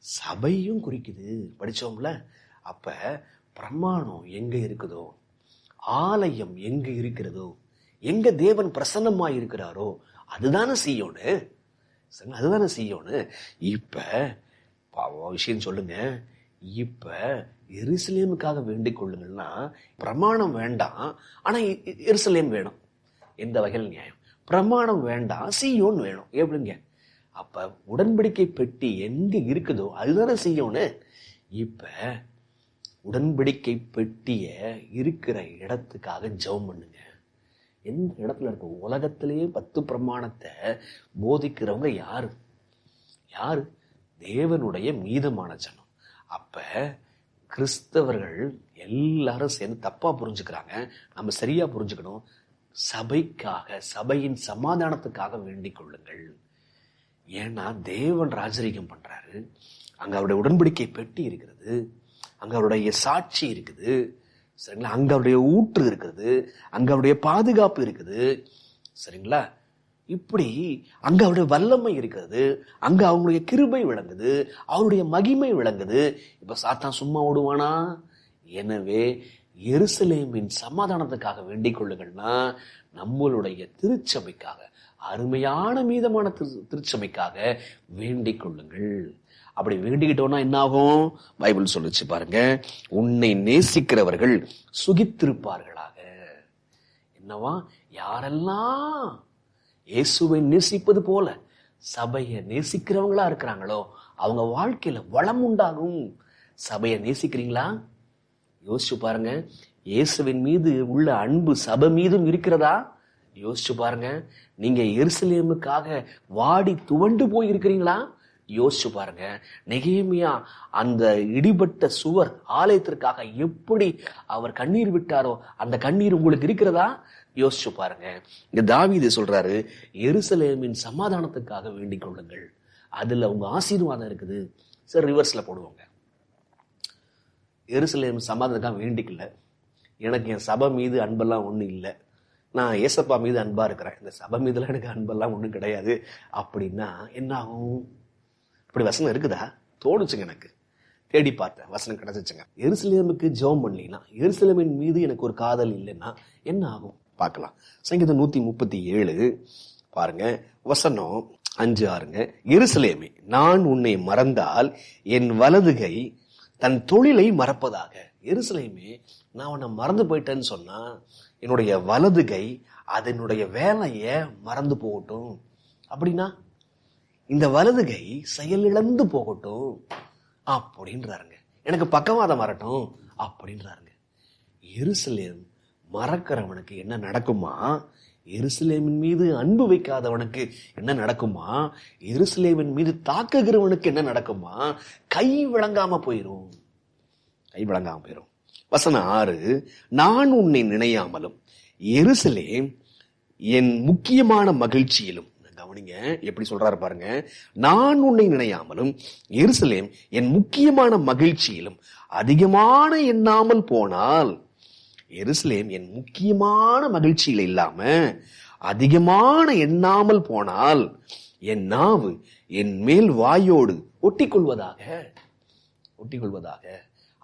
சபையும் குறிக்குது. படிச்சோம்ல? அப்ப பிரமாணம் எங்க இருக்குதோ, ஆலயம் எங்க இருக்கிறதோ, எங்க தேவன் பிரசன்னமா இருக்கிறாரோ அதுதானே சீயோனு. அதுதானே சீயோனு. இப்ப விஷயம் சொல்லுங்க. இப்ப எருசலேமுக்காக வேண்டிக் கொள்ளுங்கள்னா பிரமாணம் வேண்டாம், ஆனா எருசலேம் வேணும். எந்த வகையில் நியாயம்? பிரமாணம் வேண்டாம், சீயோன் வேணும். எப்படிங்க? அப்ப உடன்படிக்கை பெட்டி எங்க இருக்குதோ அதுதானே செய்யணும். இப்ப உடன்படிக்கை பெட்டிய இருக்கிற இடத்துக்காக ஜெபம் பண்ணுங்க. எந்த இடத்துல இருக்கு? உலகத்திலேயே 10 பிரமாணத்தை போதிக்கிறவங்க யாரு? தேவனுடைய மீதமான ஜனம். அப்ப கிறிஸ்தவர்கள் எல்லாரும் சேர்ந்து தப்பா புரிஞ்சுக்கிறாங்க. நம்ம சரியா புரிஞ்சுக்கணும். சபைக்காக, சபையின் சமாதானத்துக்காக வேண்டிக் கொள்ளுங்கள். ஏன்னா தேவன் ராஜரீகம் பண்றாரு. அங்க அவருடைய உடன்படிக்கை பெட்டி இருக்கிறது, அங்க அவருடைய சாட்சி இருக்குது, சரிங்களா? அங்க அவருடைய ஊற்று இருக்குது, அங்க அவருடைய பாதுகாப்பு இருக்குது, சரிங்களா? இப்படி அங்க அவருடைய வல்லமை இருக்கிறது, அங்க அவங்களுடைய கிருபை விளங்குது, அவருடைய மகிமை விளங்குது. இப்ப சாத்தான் சும்மா ஓடுவானா? எனவே எருசலேமின் சமாதானத்துக்காக வேண்டிக் கொள்ளுங்கள்னா நம்மளுடைய திருச்சபைக்காக, அருமையான மீதமான திருச்சபைக்காக வேண்டிக் கொள்ளுங்கள். அப்படி வேண்டிக்கிட்டோம்னா என்ன ஆகும்? பைபிள் சொல்லிச்சு பாருங்க, உன்னை நேசிக்கிறவர்கள் சுகித்திருப்பார்களாக. என்னவா? யாரெல்லாம் இயேசுவை நேசிப்பது போல சபையை நேசிக்கிறவங்களா இருக்கிறாங்களோ அவங்க வாழ்க்கையில வளம் உண்டாகும். சபையை நேசிக்கிறீங்களா? யோசிச்சு பாருங்க. இயேசுவின் மீது உள்ள அன்பு சபை மீதும் இருக்கிறதா? யோசிச்சு பாருங்க. நீங்க எருசலேமுக்காக வாடி துவண்டு போய் இருக்கிறீங்களா? யோசிச்சு பாருங்க. நெகேமியா அந்த இடிபட்ட சுவர் ஆலயத்திற்காக எப்படி அவர் கண்ணீர் விட்டாரோ அந்த கண்ணீர் உங்களுக்கு இருக்கிறதா? யோசிச்சு பாருங்க. இங்க தாவீது சொல்றாரு, எருசலேமின் சமாதானத்துக்காக வேண்டிக் கொள்ளுங்கள், அதுல உங்க ஆசீர்வாதம் இருக்குது. சரி, ரிவர்ஸ்ல போடுவாங்க. எருசலேம் சமாதானத்துக்காக வேண்டிக்கல, எனக்கு என் சபை மீது அன்பெல்லாம் ஒண்ணும் இல்லை, நான் ஏசப்பா மீது அன்பா இருக்கிறேன், இந்த சபை மீதுலாம் எனக்கு அன்பெல்லாம் ஒண்ணும் கிடையாது அப்படின்னா என்ன ஆகும்? இப்படி வசனம் இருக்குதா? தோணுச்சுங்க, எனக்கு தேடி பார்த்தேன், வசனம் கிடைச்சிச்சுங்க. எருசலேமுக்கு ஜெபம் பண்ணலாம், எருசலேமின் மீது எனக்கு ஒரு காதல் இல்லைன்னா என்ன ஆகும் பார்க்கலாம். சங்கீதம் 137 பாருங்க, வசனம் 5-6. எருசலேமே, நான் உன்னை மறந்தால் என் வலதுகை தன் தொழிலை மறப்பதாக. எருசலேமே, நான் உன்னை மறந்து போயிட்டேன்னு சொன்னா என்னுடைய வலதுகை அதனுடைய வேலைய மறந்து போகட்டும். அப்படின்னா இந்த வலதுகை செயலிழந்து போகட்டும் அப்படின்றாருங்க. எனக்கு பக்கவாதம் வரட்டும் அப்படின்றாருங்க. எருசலேம் மறக்கிறவனுக்கு என்ன நடக்குமா? எருசலேமின் மீது அன்பு வைக்காதவனுக்கு என்ன நடக்குமா? எருசலேமின் மீது தாக்குகிறவனுக்கு என்ன நடக்குமா? கை விளங்காம போயிரும். வசனம் 6, நான் உன்னை நினையாமலும் எருசலேம் என் முக்கியமான மகிழ்ச்சியிலும். கவனிங்க எப்படி சொல்றாரு பாருங்க. நான் உன்னை நினையாமலும் எருசலேம் என் முக்கியமான மகிழ்ச்சியிலும் அதிகமான எண்ணாமல் போனால். எருசலேம் என் முக்கியமான மகிழ்ச்சியில் இல்லாம அதிகமான எண்ணாமல் போனால் என் நாவு என் மேல் வாயோடு ஒட்டிக்கொள்வதாக.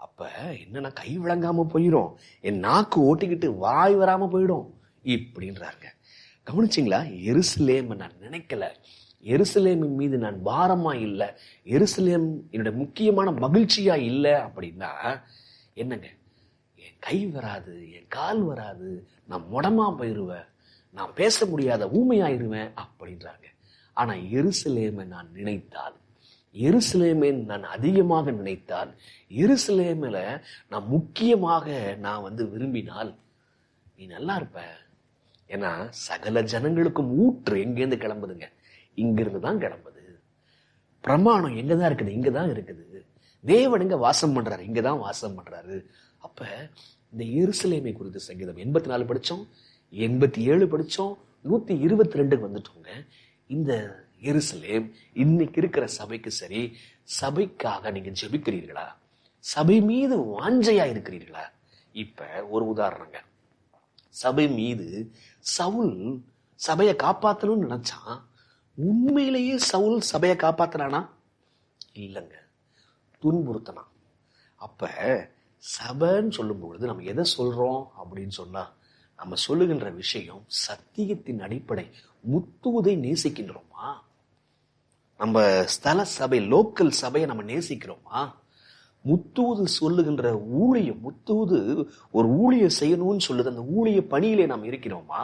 அப்ப என்னன்னா கை விளங்காம போயிடும், என் நாக்கு ஓட்டிக்கிட்டு வாய் வராம போயிடும் இப்படின்றாங்க. கவனிச்சிங்களா? எருசலேம் நான் நினைக்கல, எருசலேமின் மீது நான் பாரமா இல்லை, எருசலேம் என்னுடைய முக்கியமான மகிழ்ச்சியா இல்லை அப்படின்னா என்னங்க? என் கை வராது, என் கால் வராது, நான் முடமா போயிருவேன், நான் பேச முடியாத ஊமையாயிருவேன் அப்படின்றாங்க. ஆனா எருசலேமை நான் நினைத்தால், எருசலேமை நான் அதிகமாக நினைத்தால், எருசலேமில் நான் முக்கியமாக நான் விரும்பினால் நீ நல்லா இருப்ப. ஏன்னா சகல ஜனங்களுக்கும் ஊற்று எங்கேருந்து கிளம்புதுங்க? இங்கிருந்து தான் கிளம்புது. பிரமாணம் எங்கதான் இருக்குது? இங்கதான் இருக்குது. தேவன் எங்க வாசம் பண்றாரு? இங்கதான் வாசம் பண்றாரு. அப்ப இந்த எருசலேமை குறித்து சங்கீதம் 84 படிச்சோம், 87 படிச்சோம், 122 வந்துட்டோங்க. இந்த எருசலேம் இன்னைக்கு இருக்கிற சபைக்கு சரி, சபைக்காக நீங்க ஜெபிக்கிறீர்களா? சபை மீது வாஞ்சையா இருக்கிறீர்களா? இப்ப ஒரு உதாரணங்க. சபை மீது சவுல் சபையை காப்பாத்தணும்னு நினைச்சான். உண்மையிலேயே சவுல் சபையை காப்பாத்தினானா? இல்லைங்க, துன்புறுத்தனா. அப்ப சபைன்னு சொல்லும் பொழுது நம்ம எதை சொல்றோம் அப்படின்னு சொன்னா, நம்ம சொல்லுகின்ற விஷயம் சத்தியத்தின் அடிப்படை. முத்துவதை நேசிக்கின்றோமா? நம்ம ஸ்தல சபை, லோக்கல் சபையை நம்ம நேசிக்கிறோமா? முத்தூது சொல்லுகின்ற ஊழியம், முத்தூது ஒரு ஊழியம் செய்யணும்னு சொல்லுது, அந்த ஊழிய பணியிலே நாம் இருக்கிறோமா?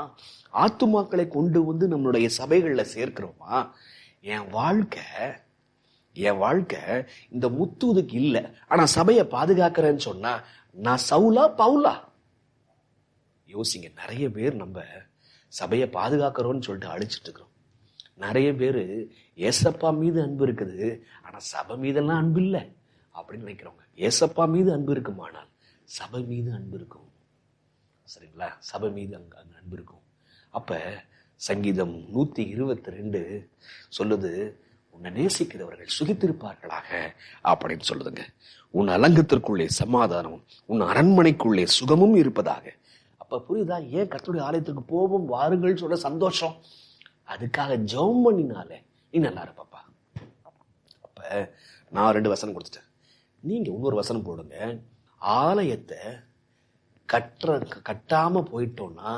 ஆத்துமாக்களை கொண்டு நம்மளுடைய சபைகள்ல சேர்க்கிறோமா? என் வாழ்க்கை இந்த முத்துதுக்கு இல்ல. ஆனா சபையை பாதுகாக்கிறேன்னு சொன்னா நான் சவுலா பவுலா? யோசிங்க. நிறைய பேர் நம்ம சபையை பாதுகாக்கிறோம்னு சொல்லிட்டு அழிச்சிட்டு இருக்கிறோம். நிறைய பேர் ஏசப்பா மீது அன்பு இருக்குது, ஆனா சபை மீதெல்லாம் அன்பு இல்லை அப்படின்னு நினைக்கிறவங்க. ஏசப்பா மீது அன்பு இருக்குமானால் சபை மீது அன்பு இருக்கும். சரிங்களா? சபை மீது அங்க அன்பு இருக்கும். அப்ப சங்கீதம் 122 சொல்லுது, உன்னை நேசிக்கிறவர்கள் சுகித்திருப்பார்களாக அப்படின்னு சொல்லுதுங்க. உன் அலங்கத்திற்குள்ளே சமாதானமும் உன் அரண்மனைக்குள்ளே சுகமும் இருப்பதாக. அப்ப புரியுதா ஏன் கர்த்தருடைய ஆலயத்துக்கு போவோம் வாருங்கள் சொல்ல சந்தோஷம்? அதுக்காக ஜெபம் பண்ணினாலே நீ நல்லா இருப்பப்பா. அப்ப நான் 2 வசனம் கொடுத்துட்டேன். நீங்க இன்னொரு வசனம் போடுங்க. ஆலயத்தை கட்டாம போயிட்டோம்னா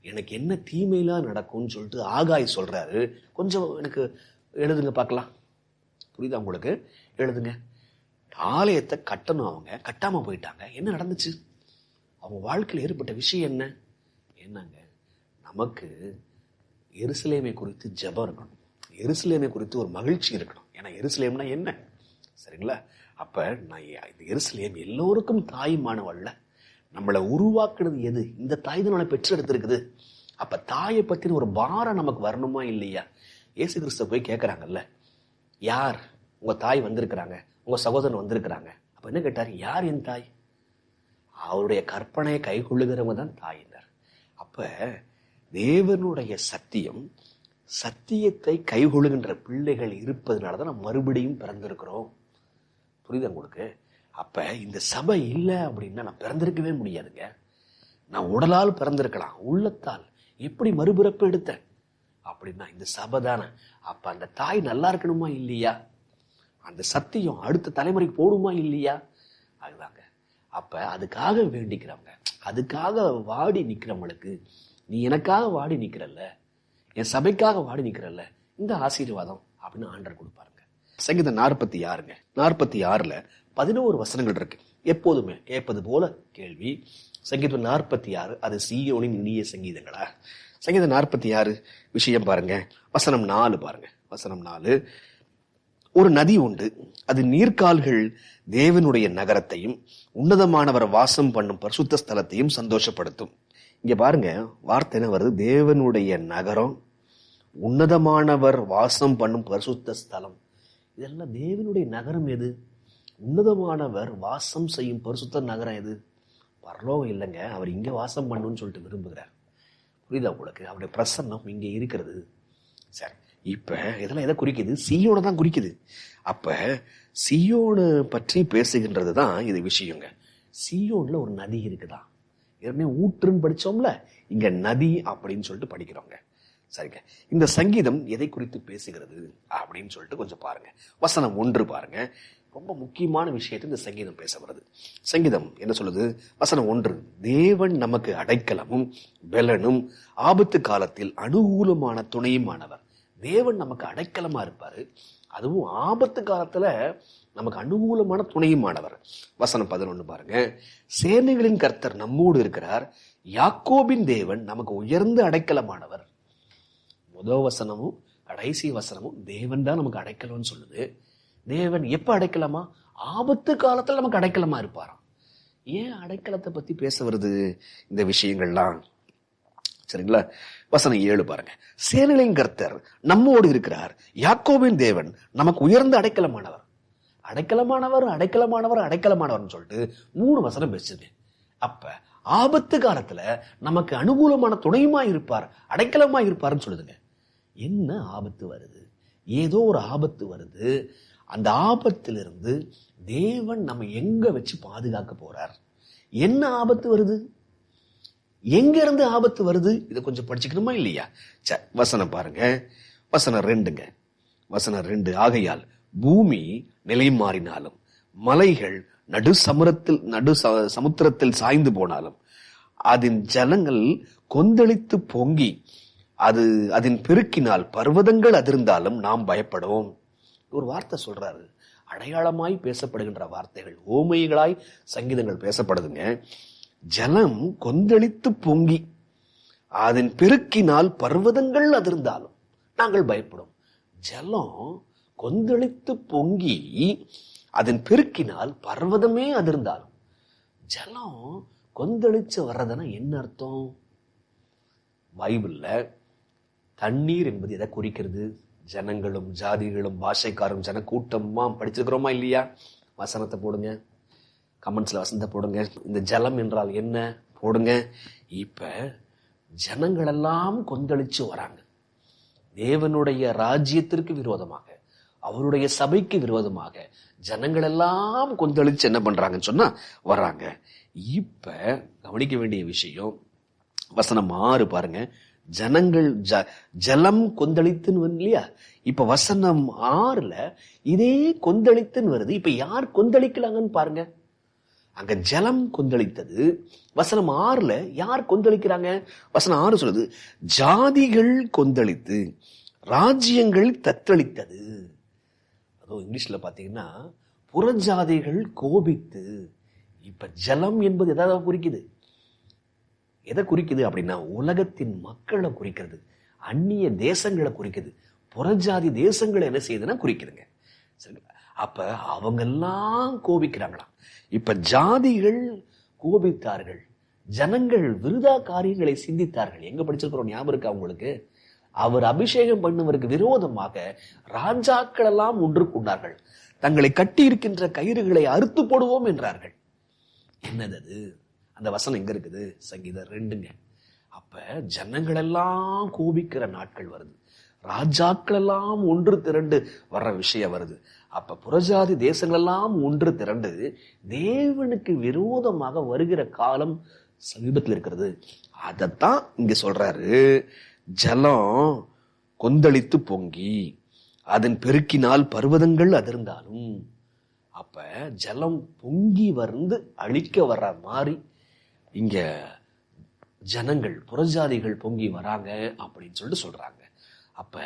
எனக்கு என்ன தீமையெல்லாம் நடக்கும்னு சொல்லிட்டு ஆகாய் சொல்றாரு. கொஞ்சம் எனக்கு எழுதுங்க பார்க்கலாம். புரியுதா உங்களுக்கு? எழுதுங்க. ஆலயத்தை கட்டணும், அவங்க கட்டாம போயிட்டாங்க. என்ன நடந்துச்சு? அவங்க வாழ்க்கையில் ஏற்பட்ட விஷயம் என்னங்க? நமக்கு எருசலேமை குறித்து ஜெபம் இருக்கணும், எருசலேமை குறித்து ஒரு மகிழ்ச்சி இருக்கணும். ஏன்னா எருசலேம்னா என்ன? சரிங்களா? அப்ப நான் இந்த எருசலேம் எல்லோருக்கும் தாயுமானவள்ல, நம்மளை உருவாக்குறது எது? இந்த தாய் தான் நம்மளை பெற்றெடுத்திருக்குது. அப்ப தாயை பத்தின ஒரு பாரம் நமக்கு வரணுமா இல்லையா? இயேசு கிறிஸ்துவ போய் கேட்கறாங்கல்ல, யார் உங்க தாய் வந்திருக்கிறாங்க, உங்க சகோதரன் வந்திருக்கிறாங்க. அப்ப என்ன கேட்டார்? யார் என் தாய்? அவருடைய கற்பனையை கைகொள்ளுகிறவங்க தான் தாயினர். அப்ப தேவனுடைய சத்தியத்தை கைகொள்ளுகின்ற பிள்ளைகள் இருப்பதனால தான் நம்ம மறுபடியும் பிறந்திருக்கிறோம். புரியுதா உங்களுக்கு? அப்ப இந்த சபை இல்லை அப்படின்னா நான் பிறந்திருக்கவே முடியாதுங்க. நான் உடலால் பிறந்திருக்கலாம், உள்ளத்தால் எப்படி மறுபிறப்பு எடுத்தேன் அப்படின்னா இந்த சபை தானே. அப்ப அந்த தாய் நல்லா இருக்கணுமா இல்லையா? அந்த சத்தியம் அடுத்த தலைமுறைக்கு போடுமா இல்லையா? அதுதாங்க. அப்ப அதுக்காக வேண்டிக்கிறவங்க, அதுக்காக வாடி நிக்கிறவங்களுக்கு, நீ எனக்காக வாடி நிக்கிறல்ல, என் சபைக்காக வாடி நிக்கிறல்ல, இந்த ஆசீர்வாதம் அப்படின்னு ஆண்டவர் கொடுப்பாருங்க. சங்கீதம் 46ங்க. 46ல 11 வசனங்கள் இருக்கு. எப்போதுமே கேட்பது போல கேள்வி. சங்கீதம் 46 அது சீயோனின் இனிய சங்கீதங்களா? சங்கீதம் 46 விஷயம் பாருங்க. வசனம் 4 பாருங்க. வசனம் 4, ஒரு நதி உண்டு, அது நீர்க்கால்கள் தேவனுடைய நகரத்தையும் உன்னதமானவர் வாசம் பண்ணும் பரிசுத்த ஸ்தலத்தையும் சந்தோஷப்படுத்தும். இங்க பாருங்க, வார்த்தை என்ன வருது? தேவனுடைய நகரம், உன்னதமானவர் வாசம் பண்ணும் பரிசுத்த ஸ்தலம். இதெல்லாம் தேவனுடைய நகரம் எது? உன்னதமானவர் வாசம் செய்யும் பரிசுத்த நகரம் எது? பரலோகம் இல்லைங்க. அவர் இங்க வாசம் பண்ணணும்னு சொல்லிட்டு விரும்புகிறார். புரியுதா உங்களுக்கு? அவருடைய பிரசன்னம் இங்க இருக்கிறது. சரி, இப்ப இதெல்லாம் எதை குறிக்குது? சீயோனை தான் குறிக்குது. அப்ப சீயோனை பற்றி பேசுகின்றது தான் இது விஷயங்க. சீயோன்ல ஒரு நதி இருக்குதான். ஏற்கனவே ஊற்றுன்னு படிச்சோம்ல, இங்க நதி அப்படின்னு சொல்லிட்டு படிக்கிறோங்க. சரிங்க. இந்த சங்கீதம் எதை குறித்து பேசுகிறது அப்படின்னு சொல்லிட்டு கொஞ்சம் பாருங்க. வசனம் 1 பாருங்க. ரொம்ப முக்கியமான விஷயத்தை இந்த சங்கீதம் பேச வருது. சங்கீதம் என்ன சொல்லுது? வசனம் 1, தேவன் நமக்கு அடைக்கலமும் பெலனும் ஆபத்து காலத்தில் அனுகூலமான துணையுமானவர். தேவன் நமக்கு அடைக்கலமா இருப்பாரு, அதுவும் ஆபத்து காலத்துல நமக்கு அனுகூலமான துணையுமானவர். வசனம் 11 பாருங்க. சேனைகளின் கர்த்தர் நம்மோடு இருக்கிறார், யாக்கோபின் தேவன் நமக்கு உயர்ந்த அடைக்கலமானவர். முதல் வசனமும் கடைசி வசனமும் தேவன் தான் நமக்கு அடைக்கலம்னு சொல்லுது. தேவன் எப்ப அடைக்கலமா? ஆபத்து காலத்துல நமக்கு அடைக்கலமா இருப்பாராம். ஏன் அடைக்கலத்தை பத்தி பேச வருது இந்த விஷயங்கள்லாம்? சரிங்களா? வசனம் 7 பாருங்க. சேனைகளின் கர்த்தர் நம்மோடு இருக்கிறார், யாக்கோபின் தேவன் நமக்கு உயர்ந்த அடைக்கலமானவர். அடைக்கலமானவர் அடைக்கலமானவர் அடைக்கலமானவர்னு சொல்லிட்டு 3 வசனம் பேசுது. அப்ப ஆபத்து காலத்துல நமக்கு அனுகூலமான துணையுமா இருப்பார், அடைக்கலமா இருப்பாருன்னு சொல்லுதுங்க. என்ன ஆபத்து வருது? ஏதோ ஒரு ஆபத்து வருது. அந்த ஆபத்திலிருந்து தேவன் நம்ம எங்க வச்சு பாதுகாக்க போறார்? என்ன ஆபத்து வருது? எங்க இருந்து ஆபத்து வருது? இதை கொஞ்சம் படிச்சுக்கணுமா இல்லையா? சரி, வசனம் பாருங்க. வசனம் 2ங்க. வசனம் 2, ஆகையால் பூமி நிலை மாறினாலும் மலைகள் நடு சமுத்திரத்தில் சாய்ந்து போனாலும் அதன் ஜலங்கள் கொந்தளித்து பொங்கி அதன் பெருக்கினால் பர்வதங்கள் அதிர்ந்தாலும் நாம் பயப்படுவோம். ஒரு வார்த்தை சொல்றாரு, அடையாளமாய் பேசப்படுகின்ற வார்த்தைகள், ஓமைகளாய் சங்கீதங்கள் பேசப்படுதுங்க. ஜலம் கொந்தளித்து பொங்கி அதன் பெருக்கினால் பர்வதங்கள் அதிர்ந்தாலும் நாங்கள் பயப்படும். ஜலம் கொந்தளித்து பொங்கி அதன் பெருக்கினால் பர்வதமே அதிர்ந்தாலும். ஜலம் கொந்தளிச்சு வர்றதுன்னா என்ன அர்த்தம்? பைபிள்ல தண்ணீர் என்பது எதை குறிக்கிறது? ஜனங்களும் ஜாதிகளும் பாஷைக்காரும் ஜன கூட்டமா படிச்சிருக்கிறோமா இல்லையா? வசனத்தை போடுங்க, கமெண்ட்ஸ்ல வசனத்தை போடுங்க. இந்த ஜலம் என்றால் என்ன போடுங்க. இப்ப ஜனங்கள் எல்லாம் கொந்தளிச்சு வராங்க. தேவனுடைய ராஜ்யத்திற்கு விரோதமாக, அவருடைய சபைக்கு விரோதமாக ஜனங்கள் எல்லாம் கொந்தளிச்சு என்ன பண்றாங்கன்னு சொன்னா வர்றாங்க. இப்ப கவனிக்க வேண்டிய விஷயம் வசனம் 6 பாருங்க. ஜனங்கள் ஜலம் கொந்தளித்துன்னு இல்லையா? இப்ப வசனம் 6ல இதே கொந்தளித்துன்னு வருது. இப்ப யார் கொந்தளிக்கலாங்கன்னு பாருங்க. அங்க ஜலம் கொந்தளித்தது. வசனம் 6ல யார் கொந்தளிக்கிறாங்க? வசனம் 6 சொல்லுது, ஜாதிகள் கொந்தளித்து ராஜ்யங்கள் தத்தளித்தது. அதுவும் இங்கிலீஷ்ல பாத்தீங்கன்னா புறஜாதிகள் கோபித்து. இப்ப ஜலம் என்பது எதாவது குறிக்குது? எதை குறிக்குது அப்படின்னா உலகத்தின் மக்களை குறிக்கிறது, அந்நிய தேசங்களை குறிக்குது. புறஜாதி தேசங்களை என்ன செய்யுதுன்னா குறிக்குதுங்க. சரிங்களா? அப்ப அவங்க எல்லாம் கோபிக்கிறாங்களாம். இப்ப ஜாதிகள் கோபித்தார்கள், ஜனங்கள் விருதா காரியங்களை சிந்தித்தார்கள். எங்க படிச்சிருக்கிறோம் ஞாபகம் இருக்கா உங்களுக்கு? அவர் அபிஷேகம் பண்ணுவதற்கு விரோதமாக ராஜாக்கள் எல்லாம் ஒன்று கொண்டார்கள். தங்களை கட்டி இருக்கின்ற கயிறுகளை அறுத்து போடுவோம் என்றார்கள். என்னது அது? அந்த வசனம் எங்க இருக்குது? சங்கீதம் 2ங்க. அப்ப ஜனங்கள் எல்லாம் கோபிக்கிற நாட்கள் வருது, ராஜாக்கள் எல்லாம் ஒன்று திரண்டு வர்ற விஷயம் வருது. அப்ப புறஜாதி தேசங்கள் எல்லாம் ஒன்று திரண்டு தேவனுக்கு விரோதமாக வருகிற காலம் சமீபத்தில் இருக்கிறது. அதத்தான் இங்க சொல்றாரு, ஜலம் கொந்தளித்து பொங்கி அதன் பெருக்கினால் பர்வதங்கள் அதிர்ந்தாலும். அப்ப ஜலம் பொங்கி வந்து அழிக்க வர்ற மாதிரி இங்க ஜனங்கள் புறஜாதிகள் பொங்கி வராங்க அப்படின்னு சொல்லிட்டு சொல்றாங்க. அப்ப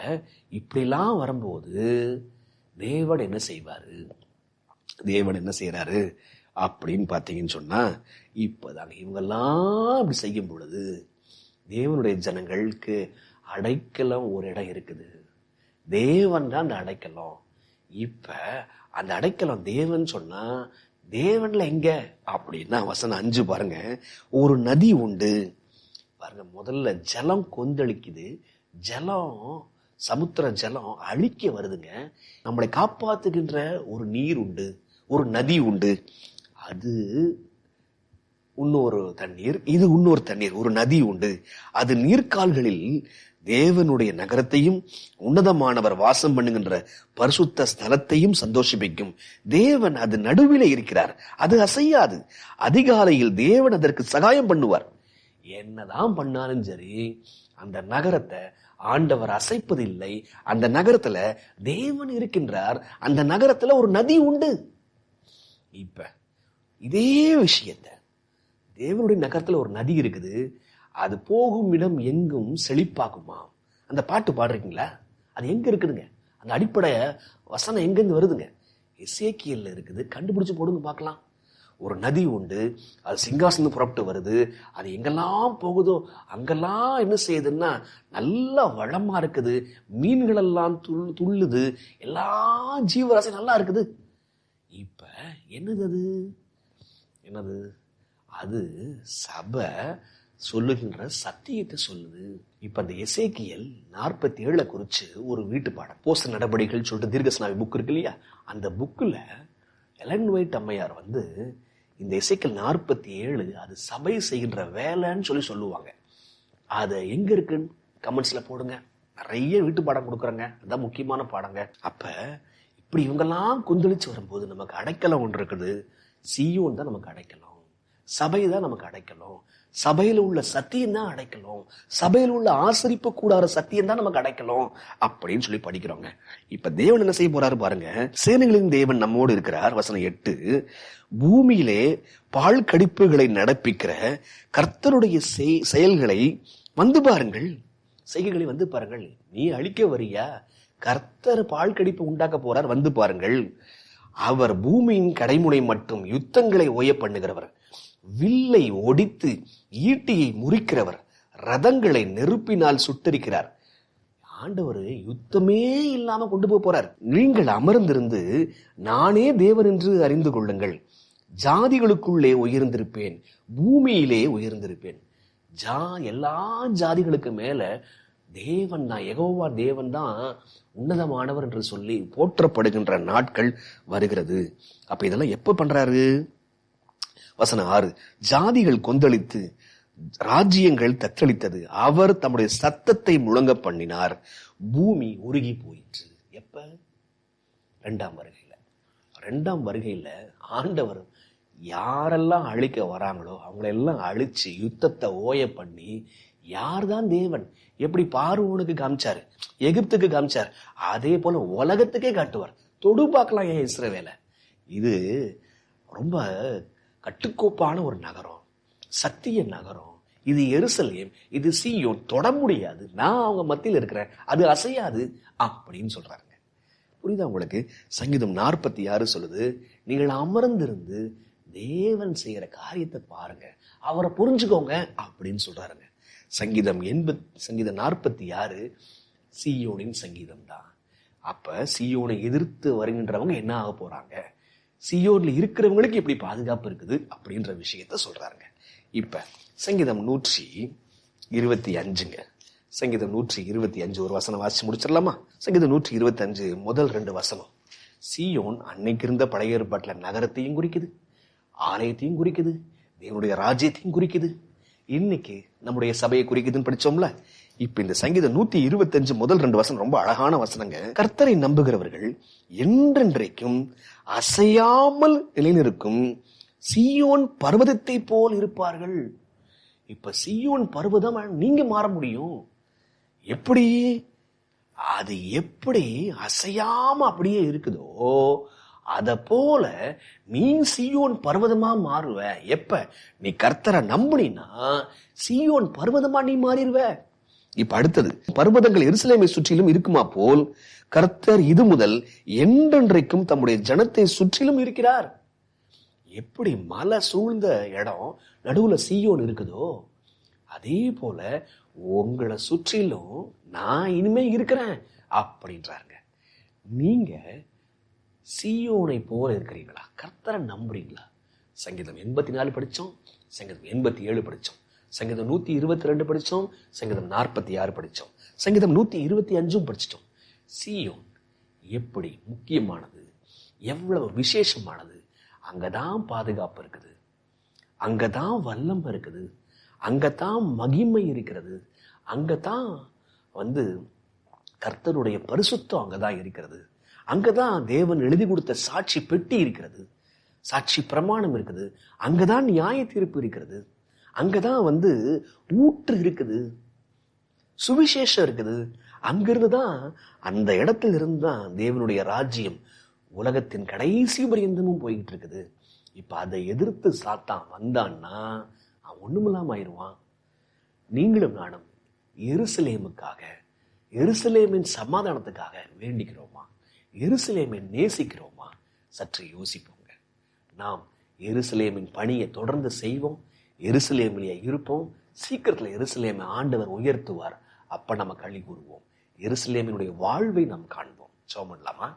இப்படிலாம் வரும்போது தேவன் என்ன செய்வாரு? தேவன் என்ன செய்யறாரு அப்படின்னு பாத்தீங்கன்னு சொன்னா, இப்பதாங்க இவங்கெல்லாம் இப்படி செய்யும் பொழுது தேவனுடைய ஜனங்களுக்கு அடைக்கலம் ஒரு இடம் இருக்குது. தேவன் தான் அந்த அடைக்கலம். இப்ப அந்த அடைக்கலம் தேவன் சொன்னா, தேவன்ல எங்க அப்படின்னா வசனம் 5 பாருங்க. ஒரு நதி உண்டு பாருங்க. முதல்ல ஜலம் கொந்தளிக்குது, ஜலம் சமுத்திர ஜலம் அழிக்க வருதுங்க. நம்மளை காப்பாத்துகின்ற ஒரு நீர் உண்டு, ஒரு நதி உண்டு. அது இன்னொரு தண்ணீர், இது இன்னொரு தண்ணீர், ஒரு நதி உண்டு. அது நீர்க்கால்களில் தேவனுடைய நகரத்தையும் உன்னதமானவர் வாசம் பண்ணுகின்ற பரிசுத்த ஸ்தலத்தையும் சந்தோஷிப்பிக்கும். தேவன் அது நடுவிலே இருக்கிறார், அது அசையாது. அதிகாலையில் தேவன் அதற்கு சகாயம் பண்ணுவார். என்னதான் பண்ணாலும் சரி, அந்த நகரத்தை ஆண்டவர் அசைப்பதில்லை. அந்த நகரத்துல தேவன் இருக்கின்றார், அந்த நகரத்துல ஒரு நதி உண்டு. இப்ப இதே விஷயத்த தேவனுடைய நகரத்துல ஒரு நதி இருக்குது, அது போகும் இடம் எங்கும் செழிப்பாகுமா. அந்த பாட்டு பாடுறீங்களா? அது எங்க இருக்குதுங்க? அந்த அடிப்படை வசனம் எங்கிருந்து வருதுங்க? எசேக்கியேல்ல இருக்குது. கண்டுபிடிச்சு போடுங்க பார்க்கலாம். ஒரு நதி உண்டு, அது சிங்காசனம் புறப்பட்டு வருது. அது எங்கெல்லாம் போகுதோ அங்கெல்லாம் என்ன செய்யுதுன்னா நல்லா வளமா இருக்குது. மீன்கள் எல்லாம் துள்ளுது, எல்லா ஜீவராசி நல்லா இருக்குது. இப்ப என்னது அது? என்னது அது? சபை சொல்லுகின்ற சத்தியத்தை சொல்லுது. இப்ப அந்த எசேக்கியேல் 47 குறிச்சு ஒரு வீட்டு பாடம், போஸ்ட் நடவடிக்கைகள் சொல்லிட்டு தீர்க்கதரிசன புக் இருக்கு இல்லையா? அந்த புக்ல எலன் ஒயிட் அம்மையார் வந்து இந்த எசேக்கியேல் 47 அது சபை செய்கின்ற வேலைன்னு சொல்லுவாங்க. அது எங்க இருக்குன்னு கமெண்ட்ஸ்ல போடுங்க. நிறைய வீட்டு பாடம் கொடுக்குறாங்க, அதான் முக்கியமான பாடங்க. அப்ப இப்படி இவங்கெல்லாம் கொந்தளிச்சு வரும்போது நமக்கு அடைக்கலம் ஒன்று இருக்குது. சீயோன் தான் நமக்கு அடைக்கலம், சபை தான் நமக்கு அடைக்கலம், சபையில உள்ள சத்தியம் தான் அடைக்கலம், சபையில உள்ள ஆசரிப்பு கூடார சத்தியம் தான் நமக்கு அடைக்கலம் அப்படின்னு சொல்லி படிக்கிறோங்க. இப்ப தேவன் என்ன செய்ய போறாரு பாருங்க. சேனைகளின் தேவன் நம்மோடு இருக்கிறார். வசனம் 8, பூமியிலே பால் கடிப்புகளை நடப்பிக்கிற கர்த்தருடைய செயல்களை வந்து பாருங்கள், செய்கைகளை வந்து பாருங்கள். நீ அழிக்க வரியா? கர்த்தர் பால் கடிப்பு உண்டாக்க போறார், வந்து பாருங்கள். அவர் பூமியின் கடைமுனை மட்டும் யுத்தங்களை ஓய பண்ணுகிறவர், வில்லை ஒடித்து ஈட்டியை முறிக்கிறவர், ரதங்களை நெருப்பினால் சுட்டரிக்கிறார். ஆண்டவர் யுத்தமே இல்லாம கொண்டு போறார். நீங்கள் அமர்ந்திருந்து நானே தேவன் என்று அறிந்து கொள்ளுங்கள். ஜாதிகளுக்குள்ளே உயர்ந்திருப்பேன், பூமியிலே உயர்ந்திருப்பேன். எல்லா ஜாதிகளுக்கு மேல தேவன் தான், யெகோவா தேவன் தான் உன்னதமானவர் என்று சொல்லி போற்றப்படுகின்ற நாட்கள் வருகிறது. அப்ப இதெல்லாம் எப்ப பண்றாரு? வசனம் 6, ஜாதிகள் கொந்தளித்து ராஜ்யங்கள் தத்தளித்தது, அவர் தம்முடைய சத்தத்தை முழங்க பண்ணினார், பூமி உருகி போயிற்று. எப்ப? இரண்டாம் வருகையில. இரண்டாம் வருகையில ஆண்டவர் யாரெல்லாம் அழிக்க வராங்களோ அவங்களெல்லாம் அழிச்சு யுத்தத்தை ஓய பண்ணி, யார்தான் தேவன் எப்படி பார்வோனுக்கு காமிச்சாரு, எகிப்துக்கு காமிச்சார், அதே போல உலகத்துக்கே காட்டுவார். தொடு பார்க்கலாம் ஏன் இஸ்ரவேலை. இது ரொம்ப கட்டுக்கோப்பான ஒரு நகரம், சத்திய நகரம். இது எருசலேம், இது சீயோன், தொட முடியாது, நான் அவங்க மத்தியில் இருக்கிறேன், அது அசையாது அப்படின்னு சொல்றாங்க. புரியுதா உங்களுக்கு? சங்கீதம் 46 சொல்லுது, நீங்கள் அமர்ந்திருந்து தேவன் செய்யற காரியத்தை பாருங்க, அவரை புரிஞ்சுக்கோங்க அப்படின்னு சொல்றாருங்க. சங்கீதம் 46 சீயோனின் சங்கீதம் தான். அப்ப சீயோனை எதிர்த்து வருகின்றவங்க என்ன ஆக போறாங்க, சீயோன்ல இருக்கிறவங்களுக்கு எப்படி பாதுகாப்பு இருக்குது அப்படின்ற விஷயத்த சொல்றாங்க. இப்ப சங்கீதம் 125, சங்கீதம் 125 ஒரு வசனம் வாசிச்சு முடிச்சிடலாமா? சங்கீதம் 125 முதல் 2 வசனம். சீயோன் அன்னைக்கு இருந்த பழைய ஏற்பாட்டுல நகரத்தையும் குறிக்குது, ஆலயத்தையும் குறிக்குது, தேவனுடைய ராஜ்யத்தையும் குறிக்குது. இன்னைக்கு நம்முடைய சபையை குறிக்குதுன்னு படிச்சோம்ல. இப்ப இந்த சங்கீதம் 125 முதல் 2 வசனம் ரொம்ப அழகான வசனங்க. கர்த்தரை நம்புகிறவர்கள் என்றென்றைக்கும் அசையாமல் நிலைநிற்கும் சீயோன் பர்வதத்தை போல் இருப்பார்கள். இப்ப சீயோன் பர்வதம் நீங்க மாற முடியும். எப்படி? அது எப்படி அசையாம அப்படியே இருக்குதோ அத போல நீ சீயோன் பர்வதமா மாறுவ. எப்ப? நீ கர்த்தரை நம்புனா சீயோன் பர்வதமா நீ மாறிடுவ. இப்ப அடுத்தது, பர்வதங்கள் எருசலேமை சுற்றிலும் இருக்குமா போல் கர்த்தர் இது முதல் என்றென்றைக்கும் தம்முடைய ஜனத்தை சுற்றிலும் இருக்கிறார். எப்படி மலை சூழ்ந்த இடம் நடுவுல சீயோன் இருக்குதோ அதே போல உங்களை சுற்றிலும் நான் இனிமே இருக்கிறேன் அப்படின்றாங்க. நீங்க சீயோனை போல இருக்கிறீங்களா? கர்த்தரை நம்புறீங்களா? சங்கீதம் 84 படிச்சோம், சங்கீதம் 87 படிச்சோம், சங்கீதம் 122 படிச்சோம், சங்கீதம் 46 படிச்சோம், சங்கீதம் 125 படிச்சிட்டோம். சீயோன் எப்படி முக்கியமானது, எவ்வளவு விசேஷமானது. அங்கதான் பாதுகாப்பு இருக்குது, அங்கதான் வல்லம் இருக்குது, அங்கதான் மகிமை இருக்கிறது, அங்கதான் கர்த்தருடைய பரிசுத்தம் அங்கதான் இருக்கிறது, அங்கதான் தேவன் எழுதி கொடுத்த சாட்சி பெட்டி இருக்கிறது, சாட்சி பிரமாணம் இருக்குது, அங்கதான் நியாய தீர்ப்பு இருக்கிறது, அங்கதான் ஊற்று இருக்குது, சுவிசேஷம் இருக்குது. அங்கிருந்துதான், அந்த இடத்துல இருந்துதான் தேவனுடைய ராஜ்யம் உலகத்தின் கடைசி பரியந்தமும் போய்கிட்டு இருக்குது. இப்ப அதை எதிர்த்து சாத்தான் வந்தான்னா அவன் ஒண்ணுமில்லாம ஆயிடுவான். நீங்களும் நானும் எருசலேமுக்காக, எருசலேமின் சமாதானத்துக்காக வேண்டிக்கிறோமா? எருசலேமை நேசிக்கிறோமா? சற்று யோசிப்போங்க. நாம் எருசலேமின் பணியை தொடர்ந்து செய்வோம், எருசலேமிலேயே இருப்போம். சீக்கிரத்துல எருசலேமை ஆண்டவர் உயர்த்துவார். அப்ப நம்ம களி கூறுவோம், எருசலேமினுடைய வாழ்வை நாம் காண்போம். ஜெபம் பண்ணலாமா?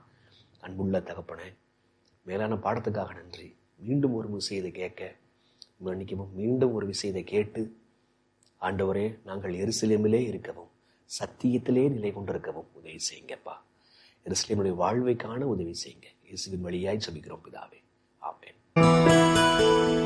அன்புள்ள தகப்பனே, மேலான பாடத்துக்காக நன்றி. மீண்டும் ஒரு விஷயத்தை கேட்க மன்னிக்கவும், மீண்டும் ஒரு விஷயத்தை கேட்டு ஆண்டவரே நாங்கள் எருசலேமிலே இருக்கவும், சத்தியத்திலே நிலை கொண்டிருக்கவும் உதவி செய்யுங்கப்பா. எருசலேமுடைய வாழ்வை காண உதவி செய்யுங்க. இயேசுவின் வழியாய் ஜெபிக்கிறோம் பிதாவே, ஆமென்.